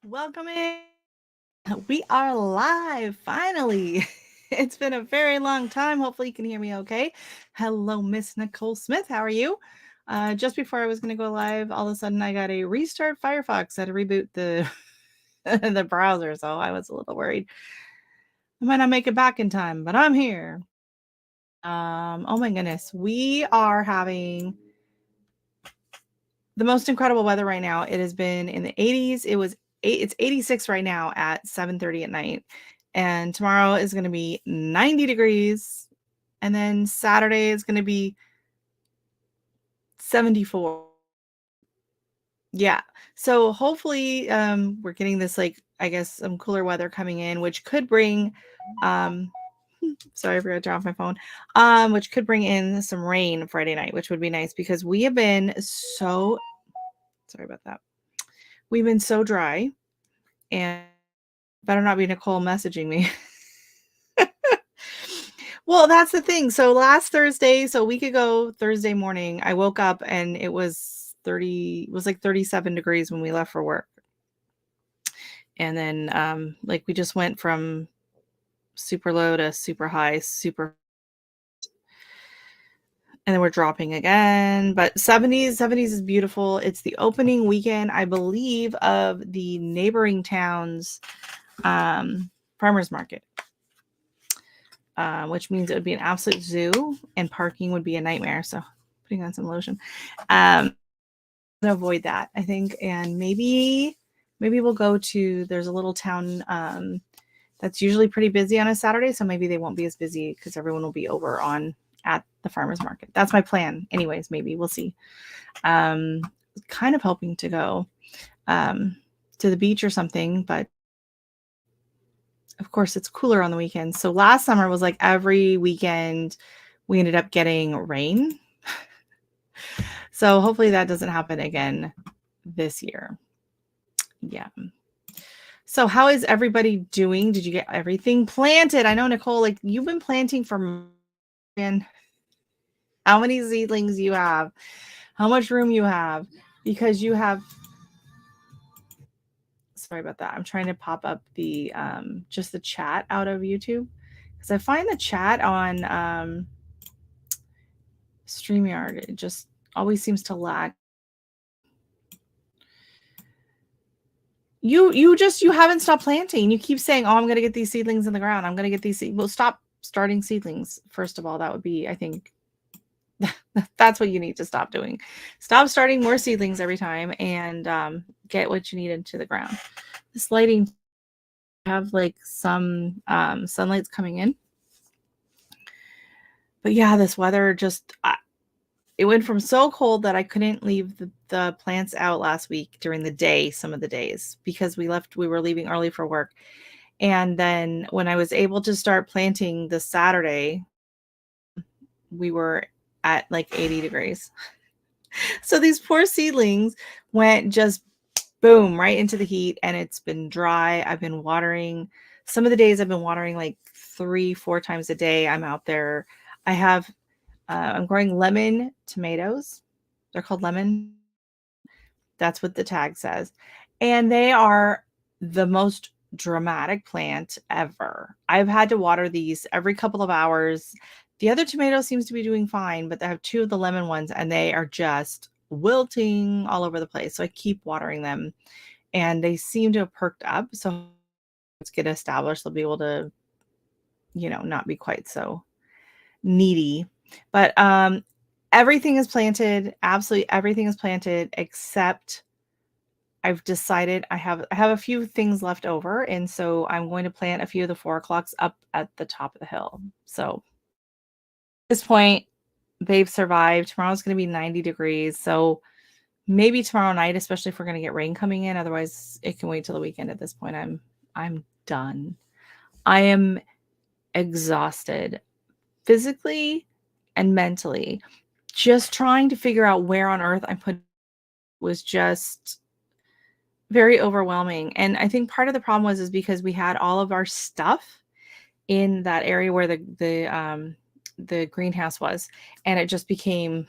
Welcome in. We are live finally. It's been a very long time. Hopefully, you can hear me okay. Hello, Miss Nicole Smith. How are you? Just before I was going to go live, all of a sudden I got a restart Firefox. I had to reboot the the browser, so I was a little worried. I might not make it back in time, but I'm here. Oh my goodness, we are having the most incredible weather right now. It has been in the 80s. It's 86 right now at 7:30 at night. And tomorrow is going to be 90 degrees. And then Saturday is going to be 74. Yeah. So hopefully we're getting this, like, I guess some cooler weather coming in, which could bring sorry, I forgot to turn off my phone. Which could bring in some rain Friday night, which would be nice because we have been so sorry about that. We've been so dry, and better not be Nicole messaging me. Well, that's the thing. So last Thursday, so a week ago, Thursday morning, I woke up and it was like 37 degrees when we left for work. And then like we just went from super low to super high, and then we're dropping again. But 70s is beautiful. It's the opening weekend, I believe, of the neighboring towns farmers market. Which means it would be an absolute zoo and parking would be a nightmare. So putting on some lotion. To avoid that, I think. And maybe we'll go to, there's a little town that's usually pretty busy on a Saturday. So maybe they won't be as busy because everyone will be over at the farmer's market. That's my plan. Anyways, maybe we'll see. Kind of hoping to go to the beach or something, but of course, it's cooler on the weekends. So last summer was like every weekend we ended up getting rain. So hopefully that doesn't happen again this year. Yeah. So how is everybody doing? Did you get everything planted? I know, Nicole, like you've been planting for how many seedlings you have, how much room you have, because you have, sorry about that. I'm trying to pop up the just the chat out of YouTube because I find the chat on StreamYard, it just always seems to lag. You haven't stopped planting. You keep saying, "Oh, I'm going to get these seedlings in the ground. I'm going to get these." Well, stop starting seedlings. First of all, that would be, I think, that's what you need to stop doing. Stop starting more seedlings every time and get what you need into the ground. This lighting, have like some sunlight's coming in, but yeah, this weather just. It went from so cold that I couldn't leave the plants out last week during the day, some of the days, because we were leaving early for work. And then when I was able to start planting this Saturday, we were at like 80 degrees. So these poor seedlings went just boom, right into the heat, and it's been dry. I've been watering. Some of the days I've been watering like 3-4 times a day. I'm out there. I'm growing lemon tomatoes. They're called lemon. That's what the tag says. And they are the most dramatic plant ever. I've had to water these every couple of hours. The other tomato seems to be doing fine, but I have 2 of the lemon ones and they are just wilting all over the place. So I keep watering them and they seem to have perked up. So let's get established. They'll be able to, not be quite so needy. But everything is planted. Absolutely everything is planted except I've decided I have a few things left over, and so I'm going to plant a few of the 4 o'clocks up at the top of the hill. So at this point, they've survived. Tomorrow's going to be 90 degrees, so maybe tomorrow night, especially if we're going to get rain coming in. Otherwise, it can wait till the weekend. At this point, I'm done. I am exhausted physically and mentally. Just trying to figure out where on earth I put was just very overwhelming. And I think part of the problem is because we had all of our stuff in that area where the greenhouse was, and it just became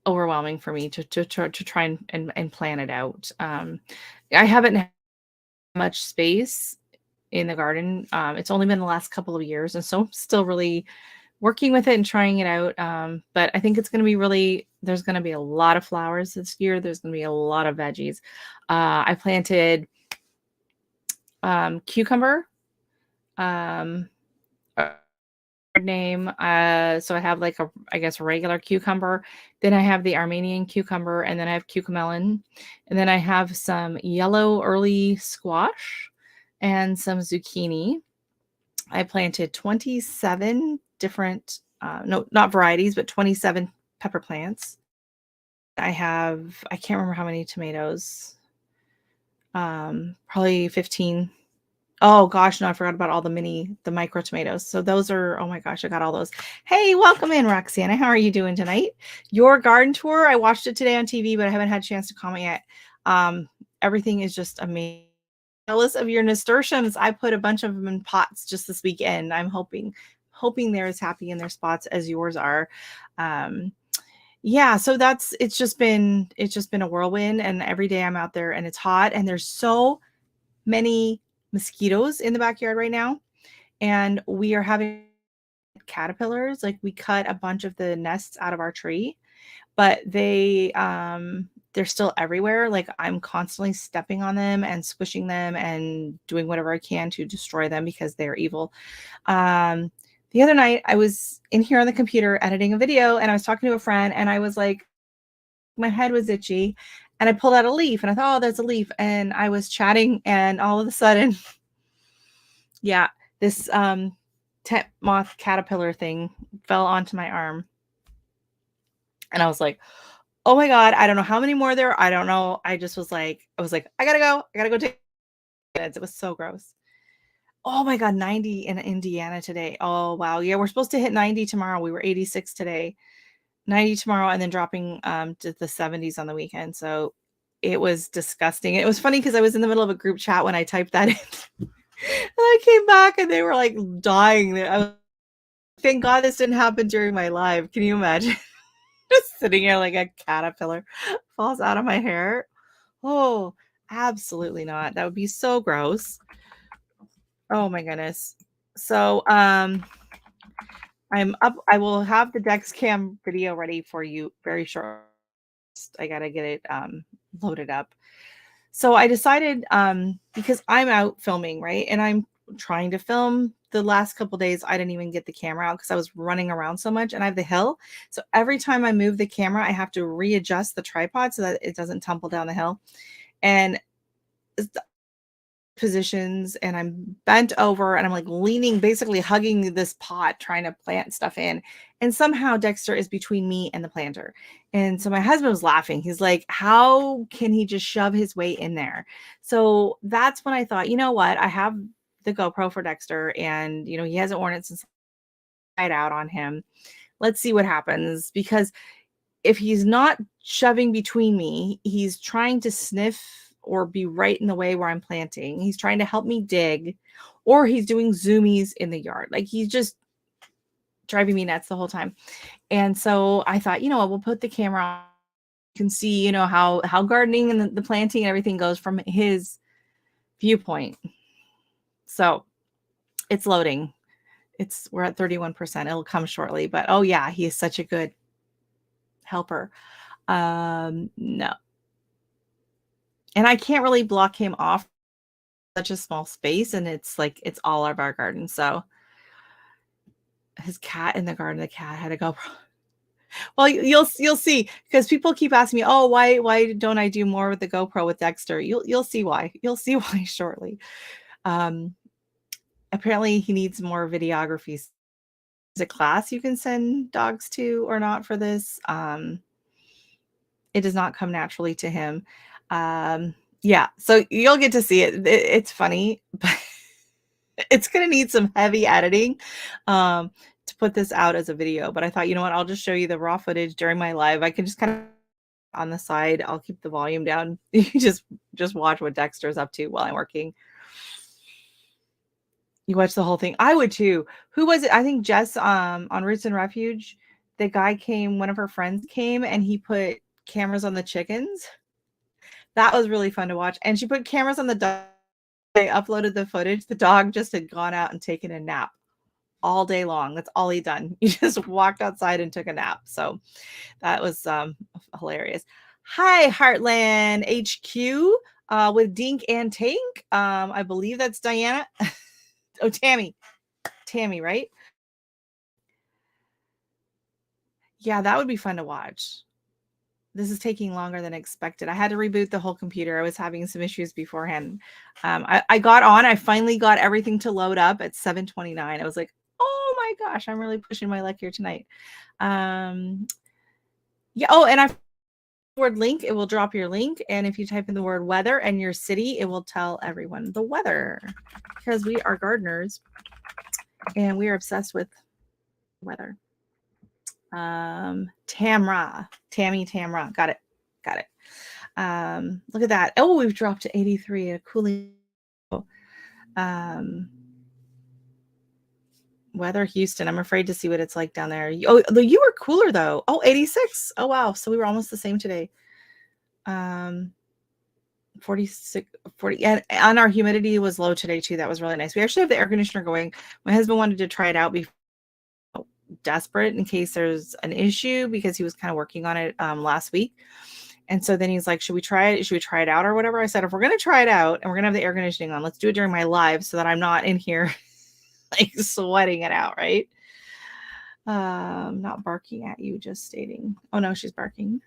overwhelming for me to try and plan it out. I haven't had much space in the garden. It's only been the last couple of years, and so I'm still really working with it and trying it out. But I think it's going to be really, there's going to be a lot of flowers this year. There's going to be a lot of veggies. I planted cucumber, um, name. So I have like I guess a regular cucumber. Then I have the Armenian cucumber, and then I have cucamelon, and then I have some yellow early squash and some zucchini. I planted 27 different, no, not varieties, but 27 pepper plants. I can't remember how many tomatoes, probably 15. Oh gosh, no, I forgot about all the micro tomatoes. So those are, oh my gosh, I got all those. Hey, welcome in, Roxana. How are you doing tonight? Your garden tour, I watched it today on TV, but I haven't had a chance to comment yet. Everything is just amazing. Jealous of your nasturtiums. I put a bunch of them in pots just this weekend. I'm hoping they're as happy in their spots as yours are. Yeah, so it's just been a whirlwind, and every day I'm out there and it's hot, and there's so many mosquitoes in the backyard right now, and we are having caterpillars. Like, we cut a bunch of the nests out of our tree, but they're still everywhere. Like, I'm constantly stepping on them and squishing them and doing whatever I can to destroy them because they're evil. The other night I was in here on the computer editing a video, and I was talking to a friend, and I was like, my head was itchy, and I pulled out a leaf, and I thought, oh, there's a leaf. And I was chatting, and all of a sudden, yeah, this tent moth caterpillar thing fell onto my arm. And I was like, oh my God, I don't know how many more there are. I don't know. I was like, I gotta go. I gotta go take meds. It was so gross. Oh my God, 90 in Indiana today. Oh wow. Yeah, we're supposed to hit 90 tomorrow. We were 86 today, 90 tomorrow, and then dropping to the 70s on the weekend. So it was disgusting. It was funny because I was in the middle of a group chat when I typed that in. And I came back and they were like dying. Thank God this didn't happen during my live. Can you imagine? Just sitting here like a caterpillar falls out of my hair. Oh, absolutely not. That would be so gross. Oh my goodness. So I'm up. I will have the Dexcam video ready for you very short. I gotta get it loaded up. So I decided, because I'm out filming, right? And I'm trying to film. The last couple days, I didn't even get the camera out because I was running around so much, and I have the hill. So every time I move the camera, I have to readjust the tripod so that it doesn't tumble down the hill. And positions, and I'm bent over, and I'm like leaning, basically hugging this pot, trying to plant stuff in. And somehow Dexter is between me and the planter. And so my husband was laughing. He's like, how can he just shove his way in there? So that's when I thought, you know what? I have the GoPro for Dexter, and he hasn't worn it since I tried out on him. Let's see what happens, because if he's not shoving between me, he's trying to sniff or be right in the way where I'm planting. He's trying to help me dig, or he's doing zoomies in the yard. Like, he's just driving me nuts the whole time. And so I thought, we'll put the camera on. You can see, how gardening and the planting and everything goes from his viewpoint. So it's loading. We're at 31%. It'll come shortly, but oh yeah, he is such a good helper. No. And I can't really block him off such a small space, and it's all of our garden. So his cat in the garden, the cat had a GoPro. Well, you'll see, because people keep asking me, oh, why don't I do more with the GoPro with Dexter? You'll see why. You'll see why shortly. Apparently he needs more videography. Is a class you can send dogs to or not for this? It does not come naturally to him. Yeah, so you'll get to see it. It's funny, but it's going to need some heavy editing to put this out as a video. But I thought, you know what? I'll just show you the raw footage during my live. I can just kind of on the side. I'll keep the volume down. You just watch what Dexter's up to while I'm working. You watch the whole thing. I would too. Who was it? I think Jess on Roots and Refuge the guy came, one of her friends came, and he put cameras on the chickens. That was really fun to watch. And she put cameras on the dog. They uploaded the footage. The dog just had gone out and taken a nap all day long. That's all he'd done. He just walked outside and took a nap. So that was hilarious. Hi, Heartland HQ with Dink and Tank. I believe that's Diana. Oh, Tammy. Tammy, right? Yeah, that would be fun to watch. This is taking longer than expected. I had to reboot the whole computer. I was having some issues beforehand. I got on. I finally got everything to load up at 7:29. I was like, oh my gosh, I'm really pushing my luck here tonight. Yeah. Oh, and I word link. It will drop your link, and if you type in the word weather and your city, it will tell everyone the weather because we are gardeners and we are obsessed with weather. Tamra, Tammy, Tamra. Got it. Got it. Look at that. Oh, we've dropped to 83 at a cooling. Weather Houston. I'm afraid to see what it's like down there. Oh, you were cooler though. Oh, 86. Oh, wow. So we were almost the same today. 46, 40. And our humidity was low today too. That was really nice. We actually have the air conditioner going. My husband wanted to try it out before. Desperate in case there's an issue because he was kind of working on it last week. And so then he's like, should we try it? Should we try it out or whatever? I said, if we're going to try it out and we're going to have the air conditioning on, let's do it during my live so that I'm not in here like sweating it out, right? Not barking at you, just stating. Oh no, she's barking.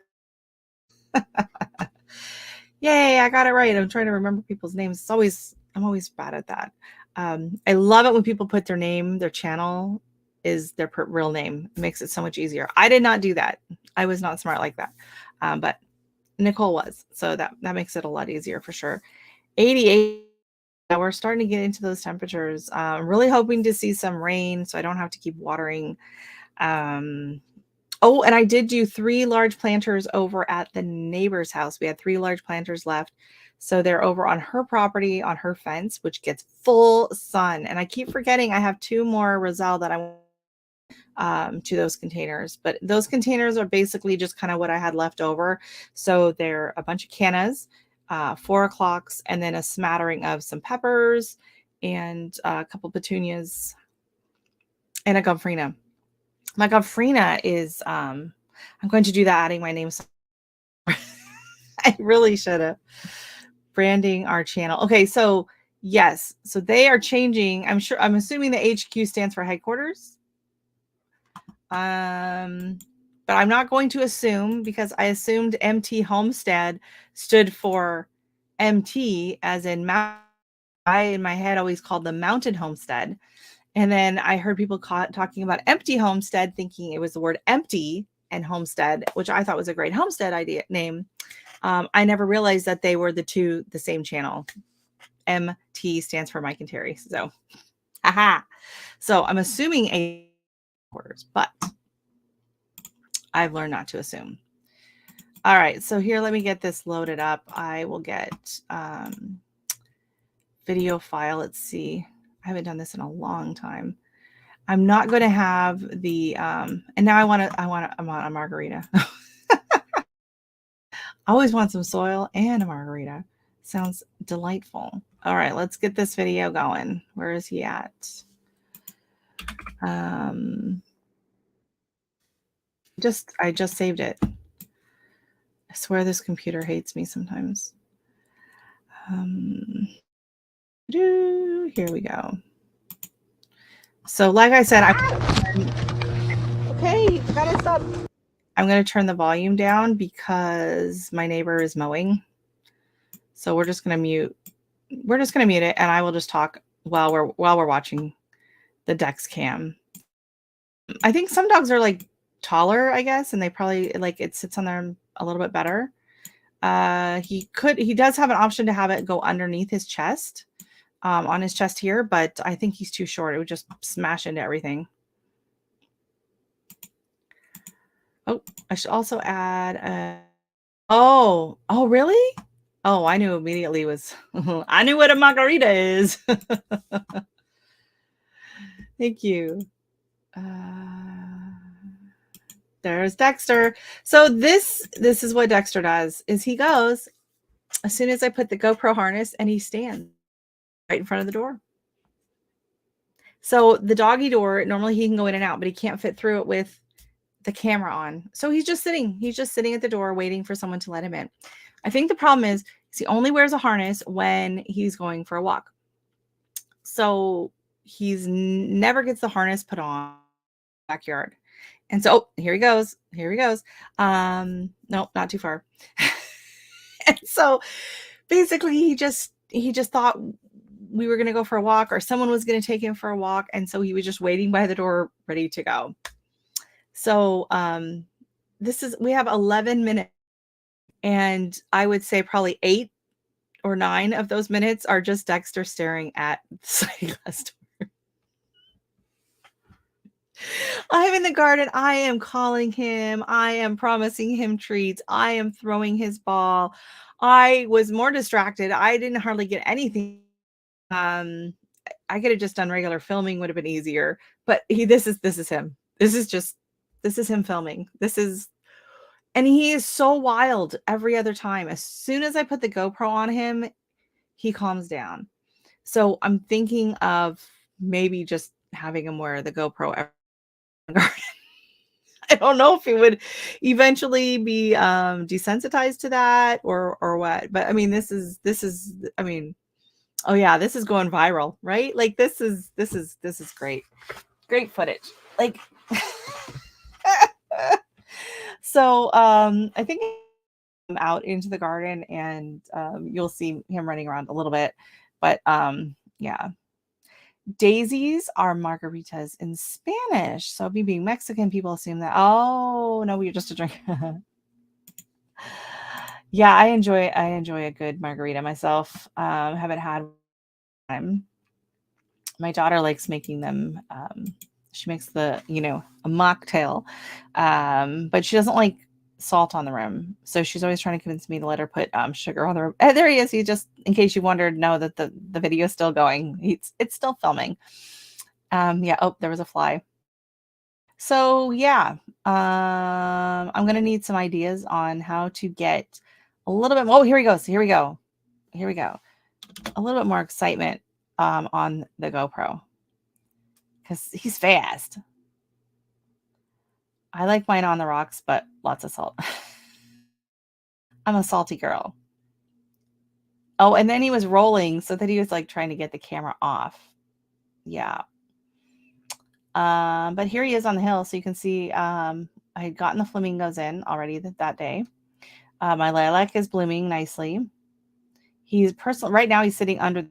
Yay, I got it right. I'm trying to remember people's names. I'm always bad at that. I love it when people put their name, their channel is their real name. It makes it so much easier. I did not do that. I was not smart like that. But Nicole was. So that makes it a lot easier for sure. 88. We're starting to get into those temperatures. I'm really hoping to see some rain so I don't have to keep watering. Oh, and I did do 3 large planters over at the neighbor's house. We had 3 large planters left. So they're over on her property, on her fence, which gets full sun. And I keep forgetting I have 2 more Roselle that I want to those containers. But those containers are basically just kind of what I had left over. So they're a bunch of cannas, 4 o'clocks, and then a smattering of some peppers and a couple petunias and a gomphrena. My gomphrena is, I'm going to do that, adding my name. I really should have. Branding our channel. Okay, so yes, so they are changing. I'm assuming the HQ stands for headquarters. But I'm not going to assume because I assumed MT Homestead stood for MT as in mountain. I in my head always called them Mountain Homestead. And then I heard people talking about Empty Homestead, thinking it was the word empty and homestead, which I thought was a great homestead idea name. I never realized that they were the same channel. MT stands for Mike and Terry. So, So I'm assuming a quarters, but I've learned not to assume. All right, so here, let me get this loaded up. I will get video file. Let's see. I haven't done this in a long time. I'm not going to have the, and now I want a margarita. I always want some soil and a margarita. Sounds delightful. All right, let's get this video going. Where is he at? I just saved it. I swear this computer hates me sometimes. Here we go. So like I said, okay, gotta stop. I'm going to turn the volume down because my neighbor is mowing. So we're just going to mute. We're just going to mute it, and I will just talk while we're watching the Dex cam. I think some dogs are like taller, I guess, and they probably like it sits on there a little bit better. He does have an option to have it go underneath his chest, on his chest here, but I think he's too short. It would just smash into everything. Oh, I should also add oh, really? Oh, I knew immediately I knew what a margarita is. Thank you. There's Dexter. So this is what Dexter does is he goes as soon as I put the GoPro harness and he stands right in front of the door. So the doggy door, normally he can go in and out, but he can't fit through it with the camera on. So he's just sitting at the door waiting for someone to let him in. I think the problem is he only wears a harness when he's going for a walk. So he's never gets the harness put on in the backyard. And so here he goes. Here he goes. Nope, not too far. And so basically he just thought we were going to go for a walk or someone was going to take him for a walk. And so he was just waiting by the door, ready to go. So we have 11 minutes, and I would say probably 8 or 9 of those minutes are just Dexter staring at the sliding glass door. I'm in the garden. I am calling him. I am promising him treats. I am throwing his ball. I was more distracted. I didn't hardly get anything. I could have just done regular filming, would have been easier. But this is him. This is him filming. And he is so wild every other time. As soon as I put the GoPro on him, he calms down. So I'm thinking of maybe just having him wear the GoPro every garden. I don't know if he would eventually be desensitized to that or what. But I mean, this is I mean, oh yeah, this is going viral, right? Like this is great. Great footage. Like so I think I'm out into the garden and you'll see him running around a little bit. But yeah. Daisies are margaritas in Spanish. So me being Mexican, people assume that, oh no, we're just a drink. Yeah, I enjoy a good margarita myself. Haven't had one. My daughter likes making them. She makes a mocktail, but she doesn't like salt on the rim. So she's always trying to convince me to let her put sugar on the rim. There he is. He just, in case you wondered, know that the video is still going. It's still filming. Yeah. Oh, there was a fly. So yeah, I'm gonna need some ideas on how to get a little bit. Oh, here he goes. Here we go. Here we go. A little bit more excitement on the GoPro because he's fast. I like mine on the rocks, but lots of salt. I'm a salty girl. Oh, and then he was rolling so that he was like trying to get the camera off. Yeah. But here he is on the hill. So you can see I had gotten the flamingos in already that day. My lilac is blooming nicely. He's right now he's sitting under,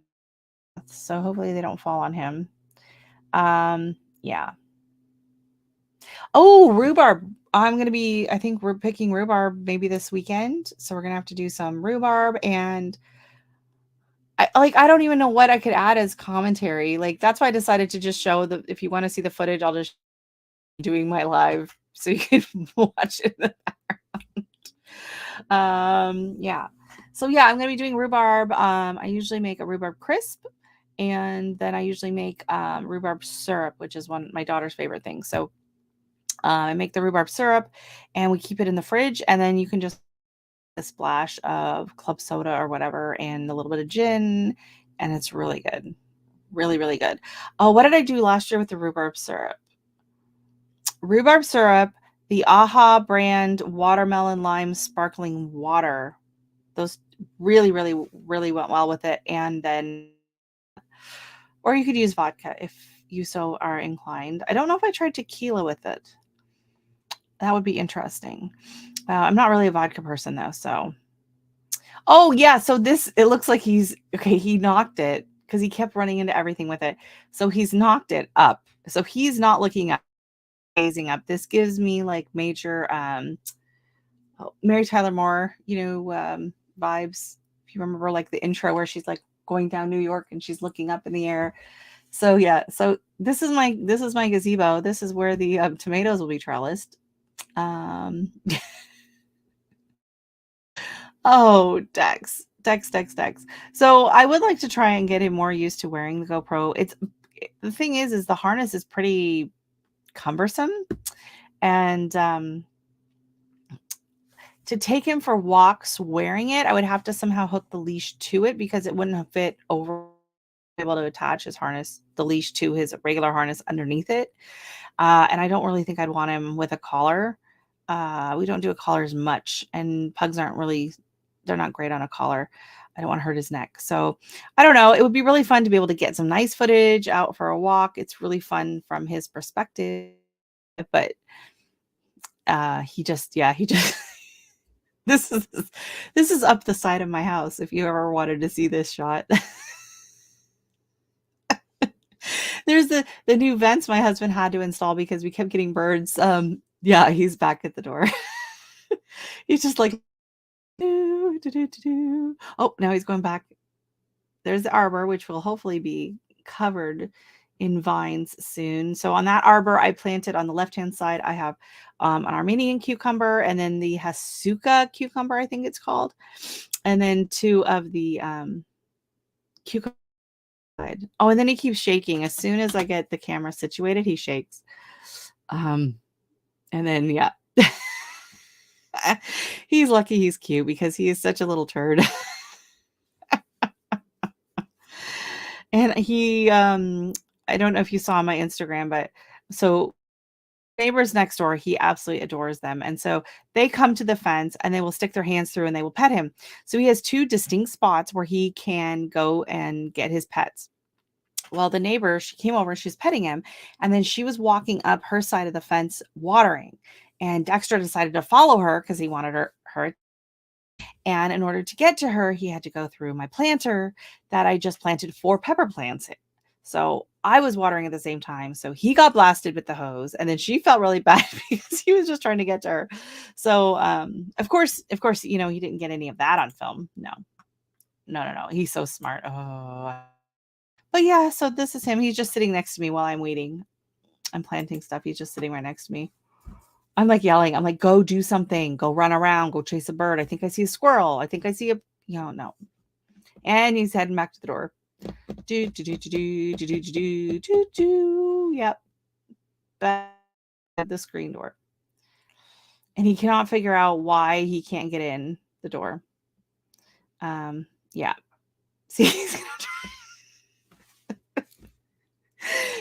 so hopefully they don't fall on him. Yeah. Oh, rhubarb. I think we're picking rhubarb maybe this weekend. So we're going to have to do some rhubarb, and I don't even know what I could add as commentary. Like, that's why I decided to just show if you want to see the footage, I'll just doing my live so you can watch it in the background. Yeah. So yeah, I'm going to be doing rhubarb. I usually make a rhubarb crisp, and then I usually make rhubarb syrup, which is my daughter's favorite thing. So I make the rhubarb syrup and we keep it in the fridge, and then you can just a splash of club soda or whatever and a little bit of gin, and it's really good. Really, really good. Oh, what did I do last year with the rhubarb syrup? Rhubarb syrup, the AHA brand watermelon lime sparkling water. Those really, really, really went well with it. And then, or you could use vodka if you so are inclined. I don't know if I tried tequila with it. That would be interesting. I'm not really a vodka person though, so. Oh yeah, so it looks like he knocked it because he kept running into everything with it. So he's knocked it up. So he's not looking up, gazing up. This gives me like major Mary Tyler Moore, vibes. If you remember like the intro where she's like going down New York and she's looking up in the air. So yeah, so this is my gazebo. This is where the tomatoes will be trellised. Oh, Dex. So I would like to try and get him more used to wearing the GoPro. The thing is the harness is pretty cumbersome, And to take him for walks wearing it, I would have to somehow hook the leash to it because it wouldn't have fit over able to attach his harness, the leash to his regular harness underneath it. And I don't really think I'd want him with a collar. We don't do a collar as much, and pugs aren't really, they're not great on a collar. I don't want to hurt his neck. So I don't know. It would be really fun to be able to get some nice footage out for a walk. It's really fun from his perspective, but he just this is this is up the side of my house if you ever wanted to see this shot. There's the new vents my husband had to install because we kept getting birds. Yeah, he's back at the door. He's just like, "Doo, doo, doo, doo, doo." Oh, now he's going back. There's the arbor, which will hopefully be covered in vines soon. So on that arbor I planted on the left-hand side, I have an Armenian cucumber and then the Hasuka cucumber, I think it's called. And then two of the cucumber. Oh, and then he keeps shaking. As soon as I get the camera situated, he shakes. And then, yeah. He's lucky he's cute because he is such a little turd. And he, I don't know if you saw my Instagram, but so neighbors next door, he absolutely adores them. And so they come to the fence and they will stick their hands through and they will pet him. So he has two distinct spots where he can go and get his pets. Well, the neighbor, she came over and she was petting him, and then she was walking up her side of the fence watering. And Dexter decided to follow her because he wanted her. And in order to get to her, he had to go through my planter that I just planted 4 pepper plants in. So I was watering at the same time. So he got blasted with the hose, and then she felt really bad because he was just trying to get to her. So of course, he didn't get any of that on film. No, no, no, no. He's so smart. Oh, but yeah, so this is him. He's just sitting next to me while I'm waiting. I'm planting stuff. He's just sitting right next to me. I'm like yelling. I'm like, go do something. Go run around. Go chase a bird. I think I see a squirrel. I think I see no. And he's heading back to the door. Do, do, do, do, do, do, do, do, do, do. Yep. Back at the screen door. And he cannot figure out why he can't get in the door. Yeah. See, he's gonna try.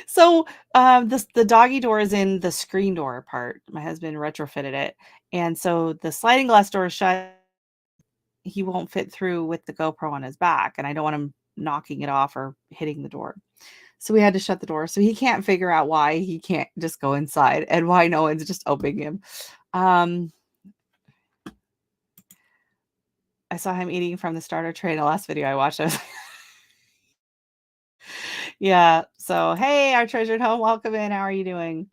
So the doggy door is in the screen door part. My husband retrofitted it. And so the sliding glass door is shut. He won't fit through with the GoPro on his back. And I don't want him knocking it off or hitting the door. So we had to shut the door. So he can't figure out why he can't just go inside and why no one's just opening him. I saw him eating from the starter tray in the last video I watched. I was like, yeah. So, hey, our treasured home, welcome in. How are you doing?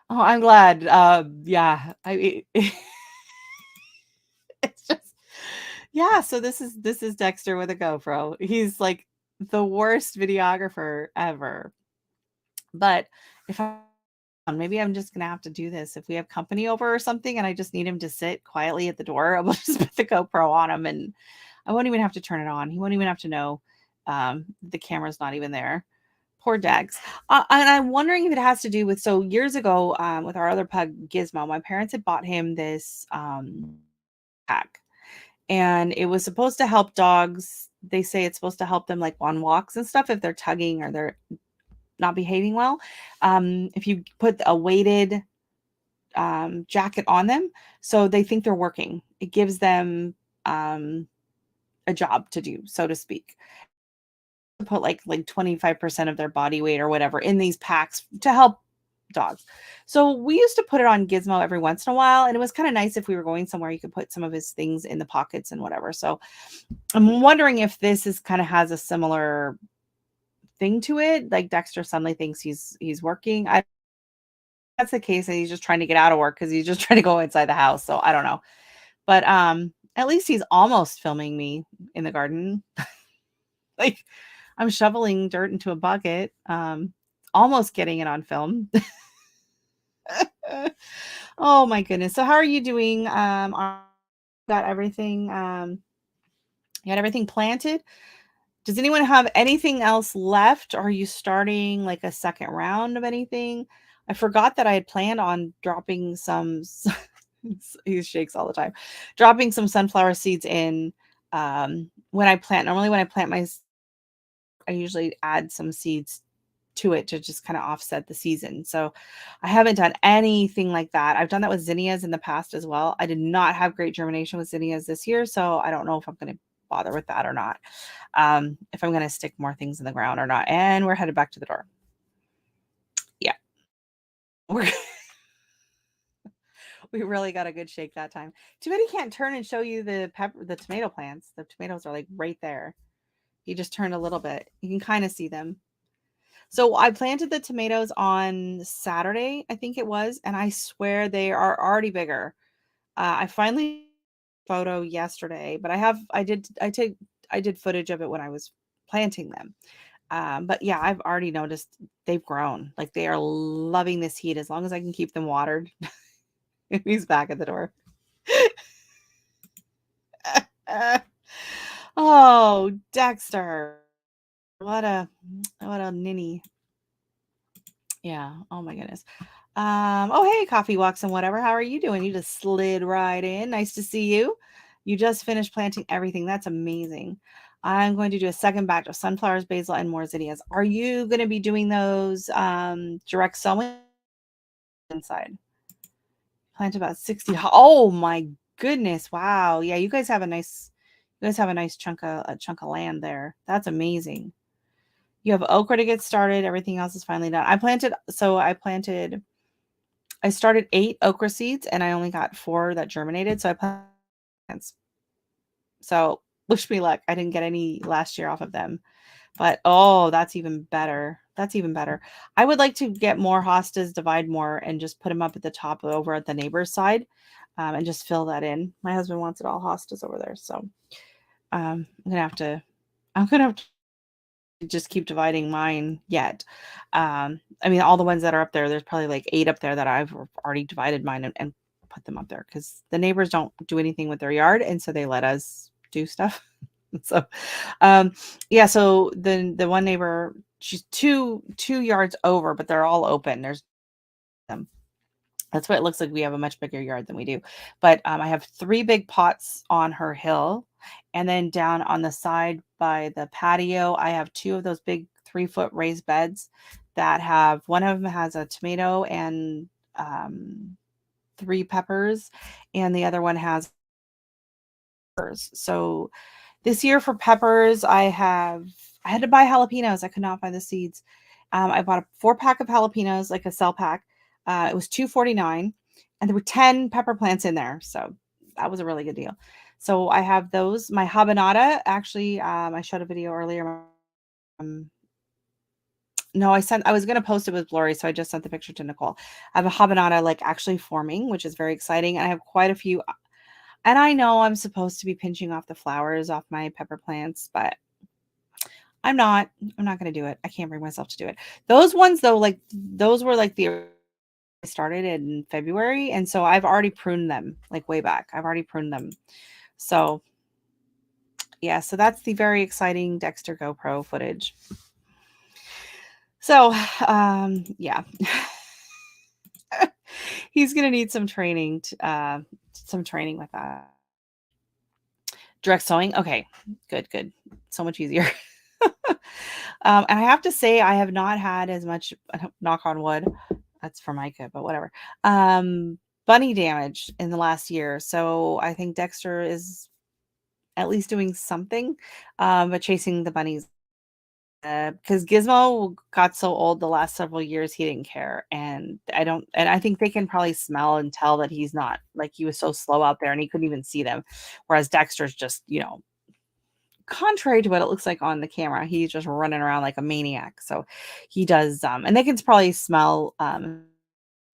Oh, I'm glad. Yeah, it's just, yeah. So this is Dexter with a GoPro. He's like the worst videographer ever. But if maybe I'm just gonna have to do this if we have company over or something, and I just need him to sit quietly at the door. I will just put the GoPro on him, and I won't even have to turn it on. He won't even have to know the camera's not even there. Poor Dex. And I'm wondering if it has to do with, so years ago, with our other pug Gizmo, my parents had bought him this pack, and it was supposed to help dogs. They say it's supposed to help them like on walks and stuff if they're tugging or they're not behaving well. If you put a weighted jacket on them, so they think they're working. It gives them a job to do, so to speak. Put like 25% of their body weight or whatever in these packs to help dogs. So we used to put it on Gizmo every once in a while, and it was kind of nice if we were going somewhere you could put some of his things in the pockets and whatever. So I'm wondering if this is kind of has a similar thing to it. Like Dexter suddenly thinks he's working. That's the case, and he's just trying to get out of work because he's just trying to go inside the house. So I don't know. But at least he's almost filming me in the garden. Like I'm shoveling dirt into a bucket, almost getting it on film. Oh my goodness. So how are you doing? Got everything, you had everything planted? Does anyone have anything else left? Are you starting like a second round of anything? I forgot that I had planned on dropping some he shakes all the time. Dropping some sunflower seeds in when I plant. Normally when I plant I usually add some seeds to it to just kind of offset the season. So I haven't done anything like that. I've done that with zinnias in the past as well. I did not have great germination with zinnias this year, so I don't know if I'm going to bother with that or not. If I'm going to stick more things in the ground or not. And we're headed back to the door. Yeah. We're we really got a good shake that time. Too bad he can't turn and show you the tomato plants. The tomatoes are like right there. He just turned a little bit. You can kind of see them. So I planted the tomatoes on Saturday, I think it was, and I swear they are already bigger. I finally photo yesterday, but I did footage of it when I was planting them. But yeah, I've already noticed they've grown. Like they are loving this heat as long as I can keep them watered. He's back at the door. Oh, Dexter. What a ninny. Yeah. Oh my goodness. Oh hey, coffee walks and whatever. How are you doing? You just slid right in. Nice to see you. You just finished planting everything. That's amazing. I'm going to do a second batch of sunflowers, basil, and more zinnias. Are you going to be doing those direct sowing inside? Plant about 60. Oh my goodness. Wow. Yeah, you guys have a chunk of land there. That's amazing. You have okra to get started. Everything else is finally done. I started 8 okra seeds and I only got 4 that germinated. So I planted. So wish me luck. I didn't get any last year off of them. But oh, that's even better. That's even better. I would like to get more hostas, divide more, and just put them up at the top over at the neighbor's side, and just fill that in. My husband wants it all hostas over there, so I'm gonna have to. I'm gonna have to just keep dividing mine yet. I mean, all the ones that are up there, there's probably like 8 up there that I've already divided mine and put them up there because the neighbors don't do anything with their yard, and so they let us do stuff. So, yeah. So the one neighbor, she's two yards over, but they're all open. There's them. That's what it looks like. We have a much bigger yard than we do. But I have 3 big pots on her hill. And then down on the side by the patio, I have 2 of those big 3-foot raised beds that have one of them has a tomato and 3 peppers, and the other one has peppers. So this year for peppers, I had to buy jalapenos. I could not find the seeds. I bought a 4-pack of jalapenos, like a cell pack. It was $2.49, and there were 10 pepper plants in there. So that was a really good deal. So I have those. My habanada, actually, I showed a video earlier. Um, no, I was gonna post it with Lori, so I just sent the picture to Nicole. I have a habanada like actually forming, which is very exciting. And I have quite a few. And I know I'm supposed to be pinching off the flowers off my pepper plants, but I'm not. I'm not going to do it. I can't bring myself to do it. Those ones though, like those were like the I started in February, and so I've already pruned them like way back. I've already pruned them. So yeah, so that's the very exciting Dexter GoPro footage. So yeah, he's gonna need some training with that. Direct sewing. Okay, good, good. So much easier. And I have to say, I have not had as much, knock on wood, that's for Micah, but whatever, bunny damage in the last year. So I think Dexter is at least doing something, but chasing the bunnies. Because Gizmo got so old the last several years, he didn't care. And I think they can probably smell and tell that he's not like he was so slow out there and he couldn't even see them. Whereas Dexter's just, contrary to what it looks like on the camera, he's just running around like a maniac. So he does, and they can probably smell,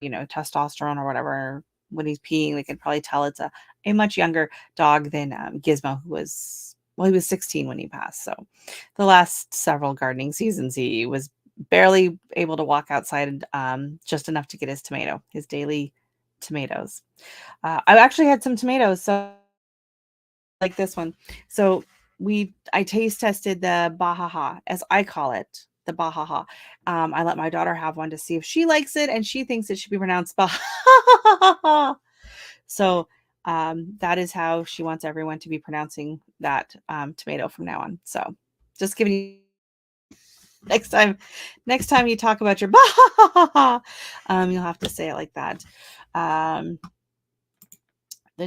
testosterone or whatever when he's peeing. They can probably tell it's a much younger dog than Gizmo, who was, well, he was 16 when he passed. So the last several gardening seasons, he was barely able to walk outside, just enough to get his daily tomatoes. I actually had some tomatoes. So like this one. So I taste tested the Bahaha, as I call it, the Bahaha. I let my daughter have one to see if she likes it, and she thinks it should be pronounced Bahaha. So that is how she wants everyone to be pronouncing that tomato from now on. So just giving you next time, next time you talk about your Bahaha, you'll have to say it like that. The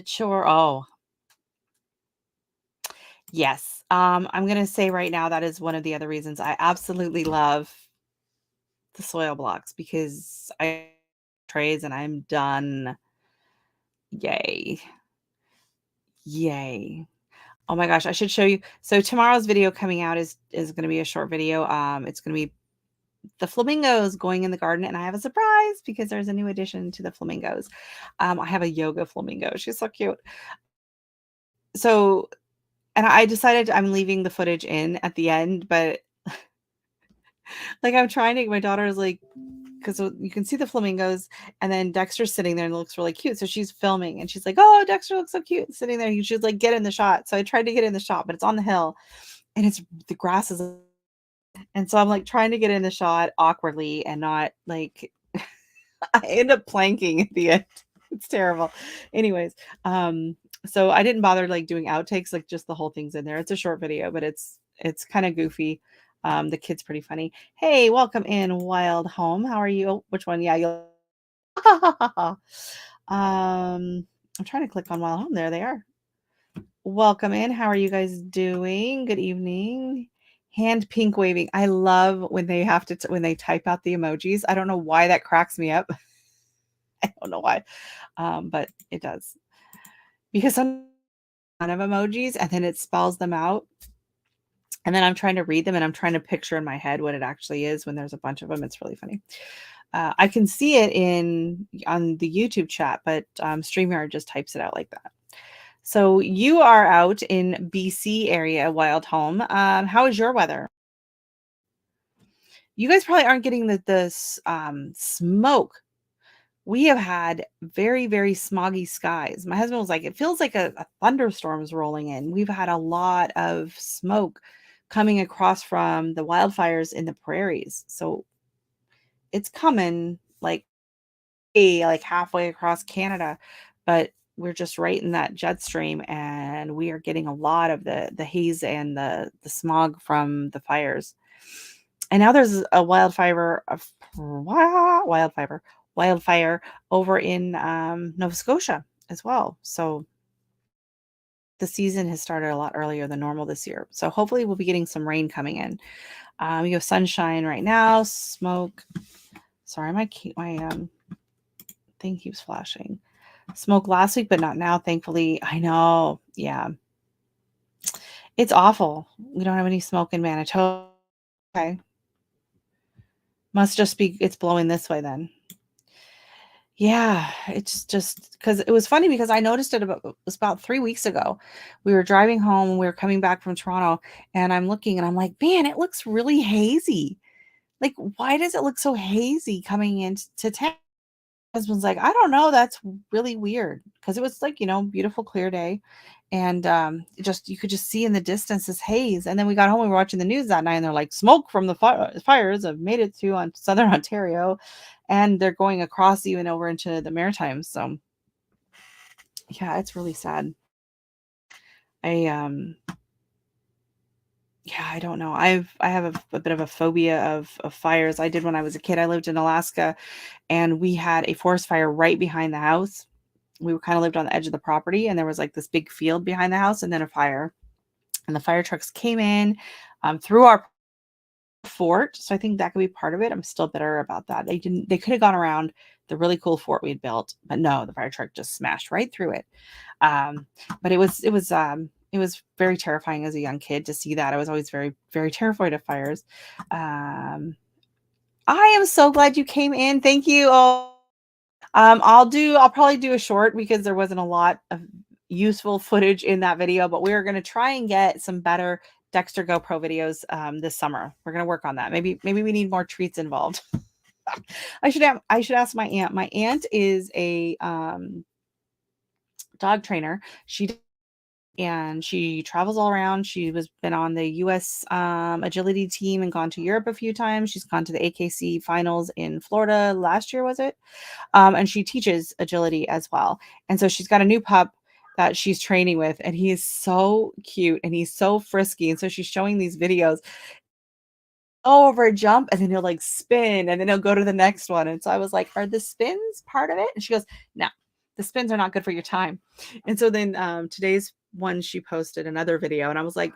chore. Oh, yes. I'm gonna say right now that is one of the other reasons I absolutely love the soil blocks because I trays and I'm done. Yay. Yay. Oh my gosh, I should show you. So tomorrow's video coming out is going to be a short video. It's going to be the flamingos going in the garden, and I have a surprise because there's a new addition to the flamingos. I have a yoga flamingo. She's so cute. So, and I decided I'm leaving the footage in at the end, but like I'm trying to, my daughter is like, because you can see the flamingos, and then Dexter's sitting there and it looks really cute. So she's filming and she's like, "Oh, Dexter looks so cute sitting there." You should like get in the shot. So I tried to get in the shot, but it's on the hill and it's the grass is, and so I'm like trying to get in the shot awkwardly and not like I end up planking at the end. It's terrible. Anyways, so I didn't bother like doing outtakes, like just the whole thing's in there. It's a short video, but it's kind of goofy. The kid's pretty funny. Hey, welcome in Wild Home. How are you? Oh, which one? Yeah, you'll I'm trying to click on Wild Home. There they are. Welcome in. How are you guys doing? Good evening. Hand pink waving. I love when they have to when they type out the emojis. I don't know why that cracks me up. I don't know why, but it does because some ton of emojis and then it spells them out, and then I'm trying to read them and I'm trying to picture in my head what it actually is when there's a bunch of them. It's really funny. I can see it on the YouTube chat, but StreamYard just types it out like that. So you are out in BC area, Wild Home. How is your weather? You guys probably aren't getting the smoke. We have had very, very smoggy skies. My husband was like, it feels like a thunderstorm is rolling in. We've had a lot of smoke coming across from the wildfires in the prairies. So it's coming like halfway across Canada, but we're just right in that jet stream, and we are getting a lot of the haze and the smog from the fires. And now there's a wildfire over in Nova Scotia as well. So the season has started a lot earlier than normal this year. So hopefully we'll be getting some rain coming in. You have sunshine right now, smoke. Sorry, my thing keeps flashing. Smoke last week, but not now, thankfully. I know. Yeah. It's awful. We don't have any smoke in Manitoba. Okay. Must just be it's blowing this way then. Yeah, it's just because it was funny because I noticed it was about 3 weeks ago. We were driving home and we were coming back from Toronto, and I'm looking and I'm like, man, it looks really hazy. Like, why does it look so hazy coming into town? Husband's like, I don't know. That's really weird because it was like, beautiful, clear day. And you could just see in the distance this haze. And then we got home, we were watching the news that night, and they're like, smoke from the fires have made it to southern Ontario, and they're going across even over into the Maritimes. So, yeah, it's really sad. I, yeah, I don't know. I have a bit of a phobia of fires. I did when I was a kid. I lived in Alaska, and we had a forest fire right behind the house. We kind of lived on the edge of the property, and there was like this big field behind the house and then a fire, and the fire trucks came in through our fort. So I think that could be part of it. I'm still bitter about that. They could have gone around the really cool fort we had built, but no, the fire truck just smashed right through it. But it was very terrifying as a young kid to see that. I was always very, very terrified of fires. I am so glad you came in. Thank you. Oh, I'll probably do a short because there wasn't a lot of useful footage in that video, but we're going to try and get some better Dexter GoPro videos this summer. We're going to work on that. Maybe we need more treats involved. I should ask my aunt. My aunt is a dog trainer. She and she travels all around. She was been on the US agility team and gone to Europe a few times. She's gone to the AKC finals in Florida last year, was it? And she teaches agility as well. And so she's got a new pup that she's training with, and he is so cute and he's so frisky. And so she's showing these videos over a jump, and then he'll like spin, and then he'll go to the next one. And so I was like, "Are the spins part of it?" And she goes, "No, the spins are not good for your time." And so then today's one, she posted another video, and I was like,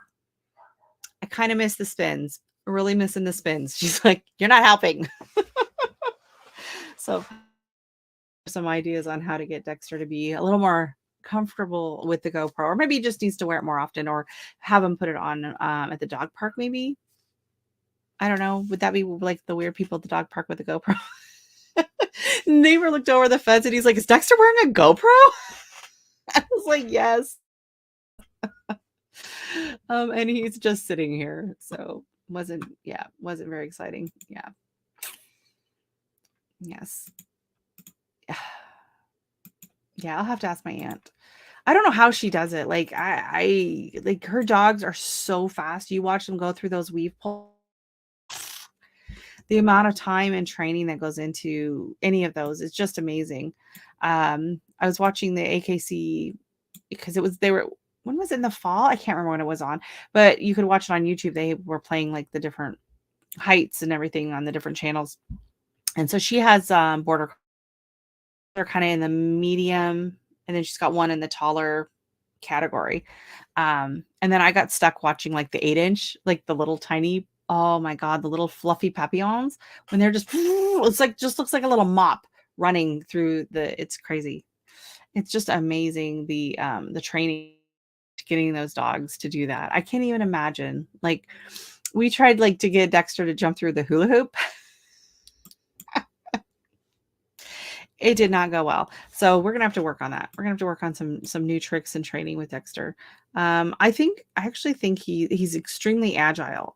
"I kind of miss the spins. Really missing the spins." She's like, "You're not helping." So some ideas on how to get Dexter to be a little more comfortable with the GoPro, or maybe he just needs to wear it more often, or have him put it on at the dog park. Maybe, I don't know. Would that be like the weird people at the dog park with the GoPro? Neighbor looked over the fence and he's like, "Is Dexter wearing a GoPro?" I was like, "Yes." And he's just sitting here. So wasn't very exciting. Yeah. Yes. Yeah, I'll have to ask my aunt. I don't know how she does it. Like I like her dogs are so fast. You watch them go through those weave poles. The amount of time and training that goes into any of those is just amazing. I was watching the AKC because they were, when was it, in the fall? I can't remember when it was on, but you could watch it on YouTube. They were playing like the different heights and everything on the different channels. And so she has border, they're kind of in the medium, and then she's got one in the taller category. And then I got stuck watching like the 8-inch, like the little tiny, oh my God, the little fluffy papillons when they're just, it's like, just looks like a little mop running through it's crazy. It's just amazing the training, getting those dogs to do that. I can't even imagine. Like we tried like to get Dexter to jump through the hula hoop. It did not go well. So we're gonna have to work on that. We're gonna have to work on some new tricks and training with Dexter. I actually think he's extremely agile.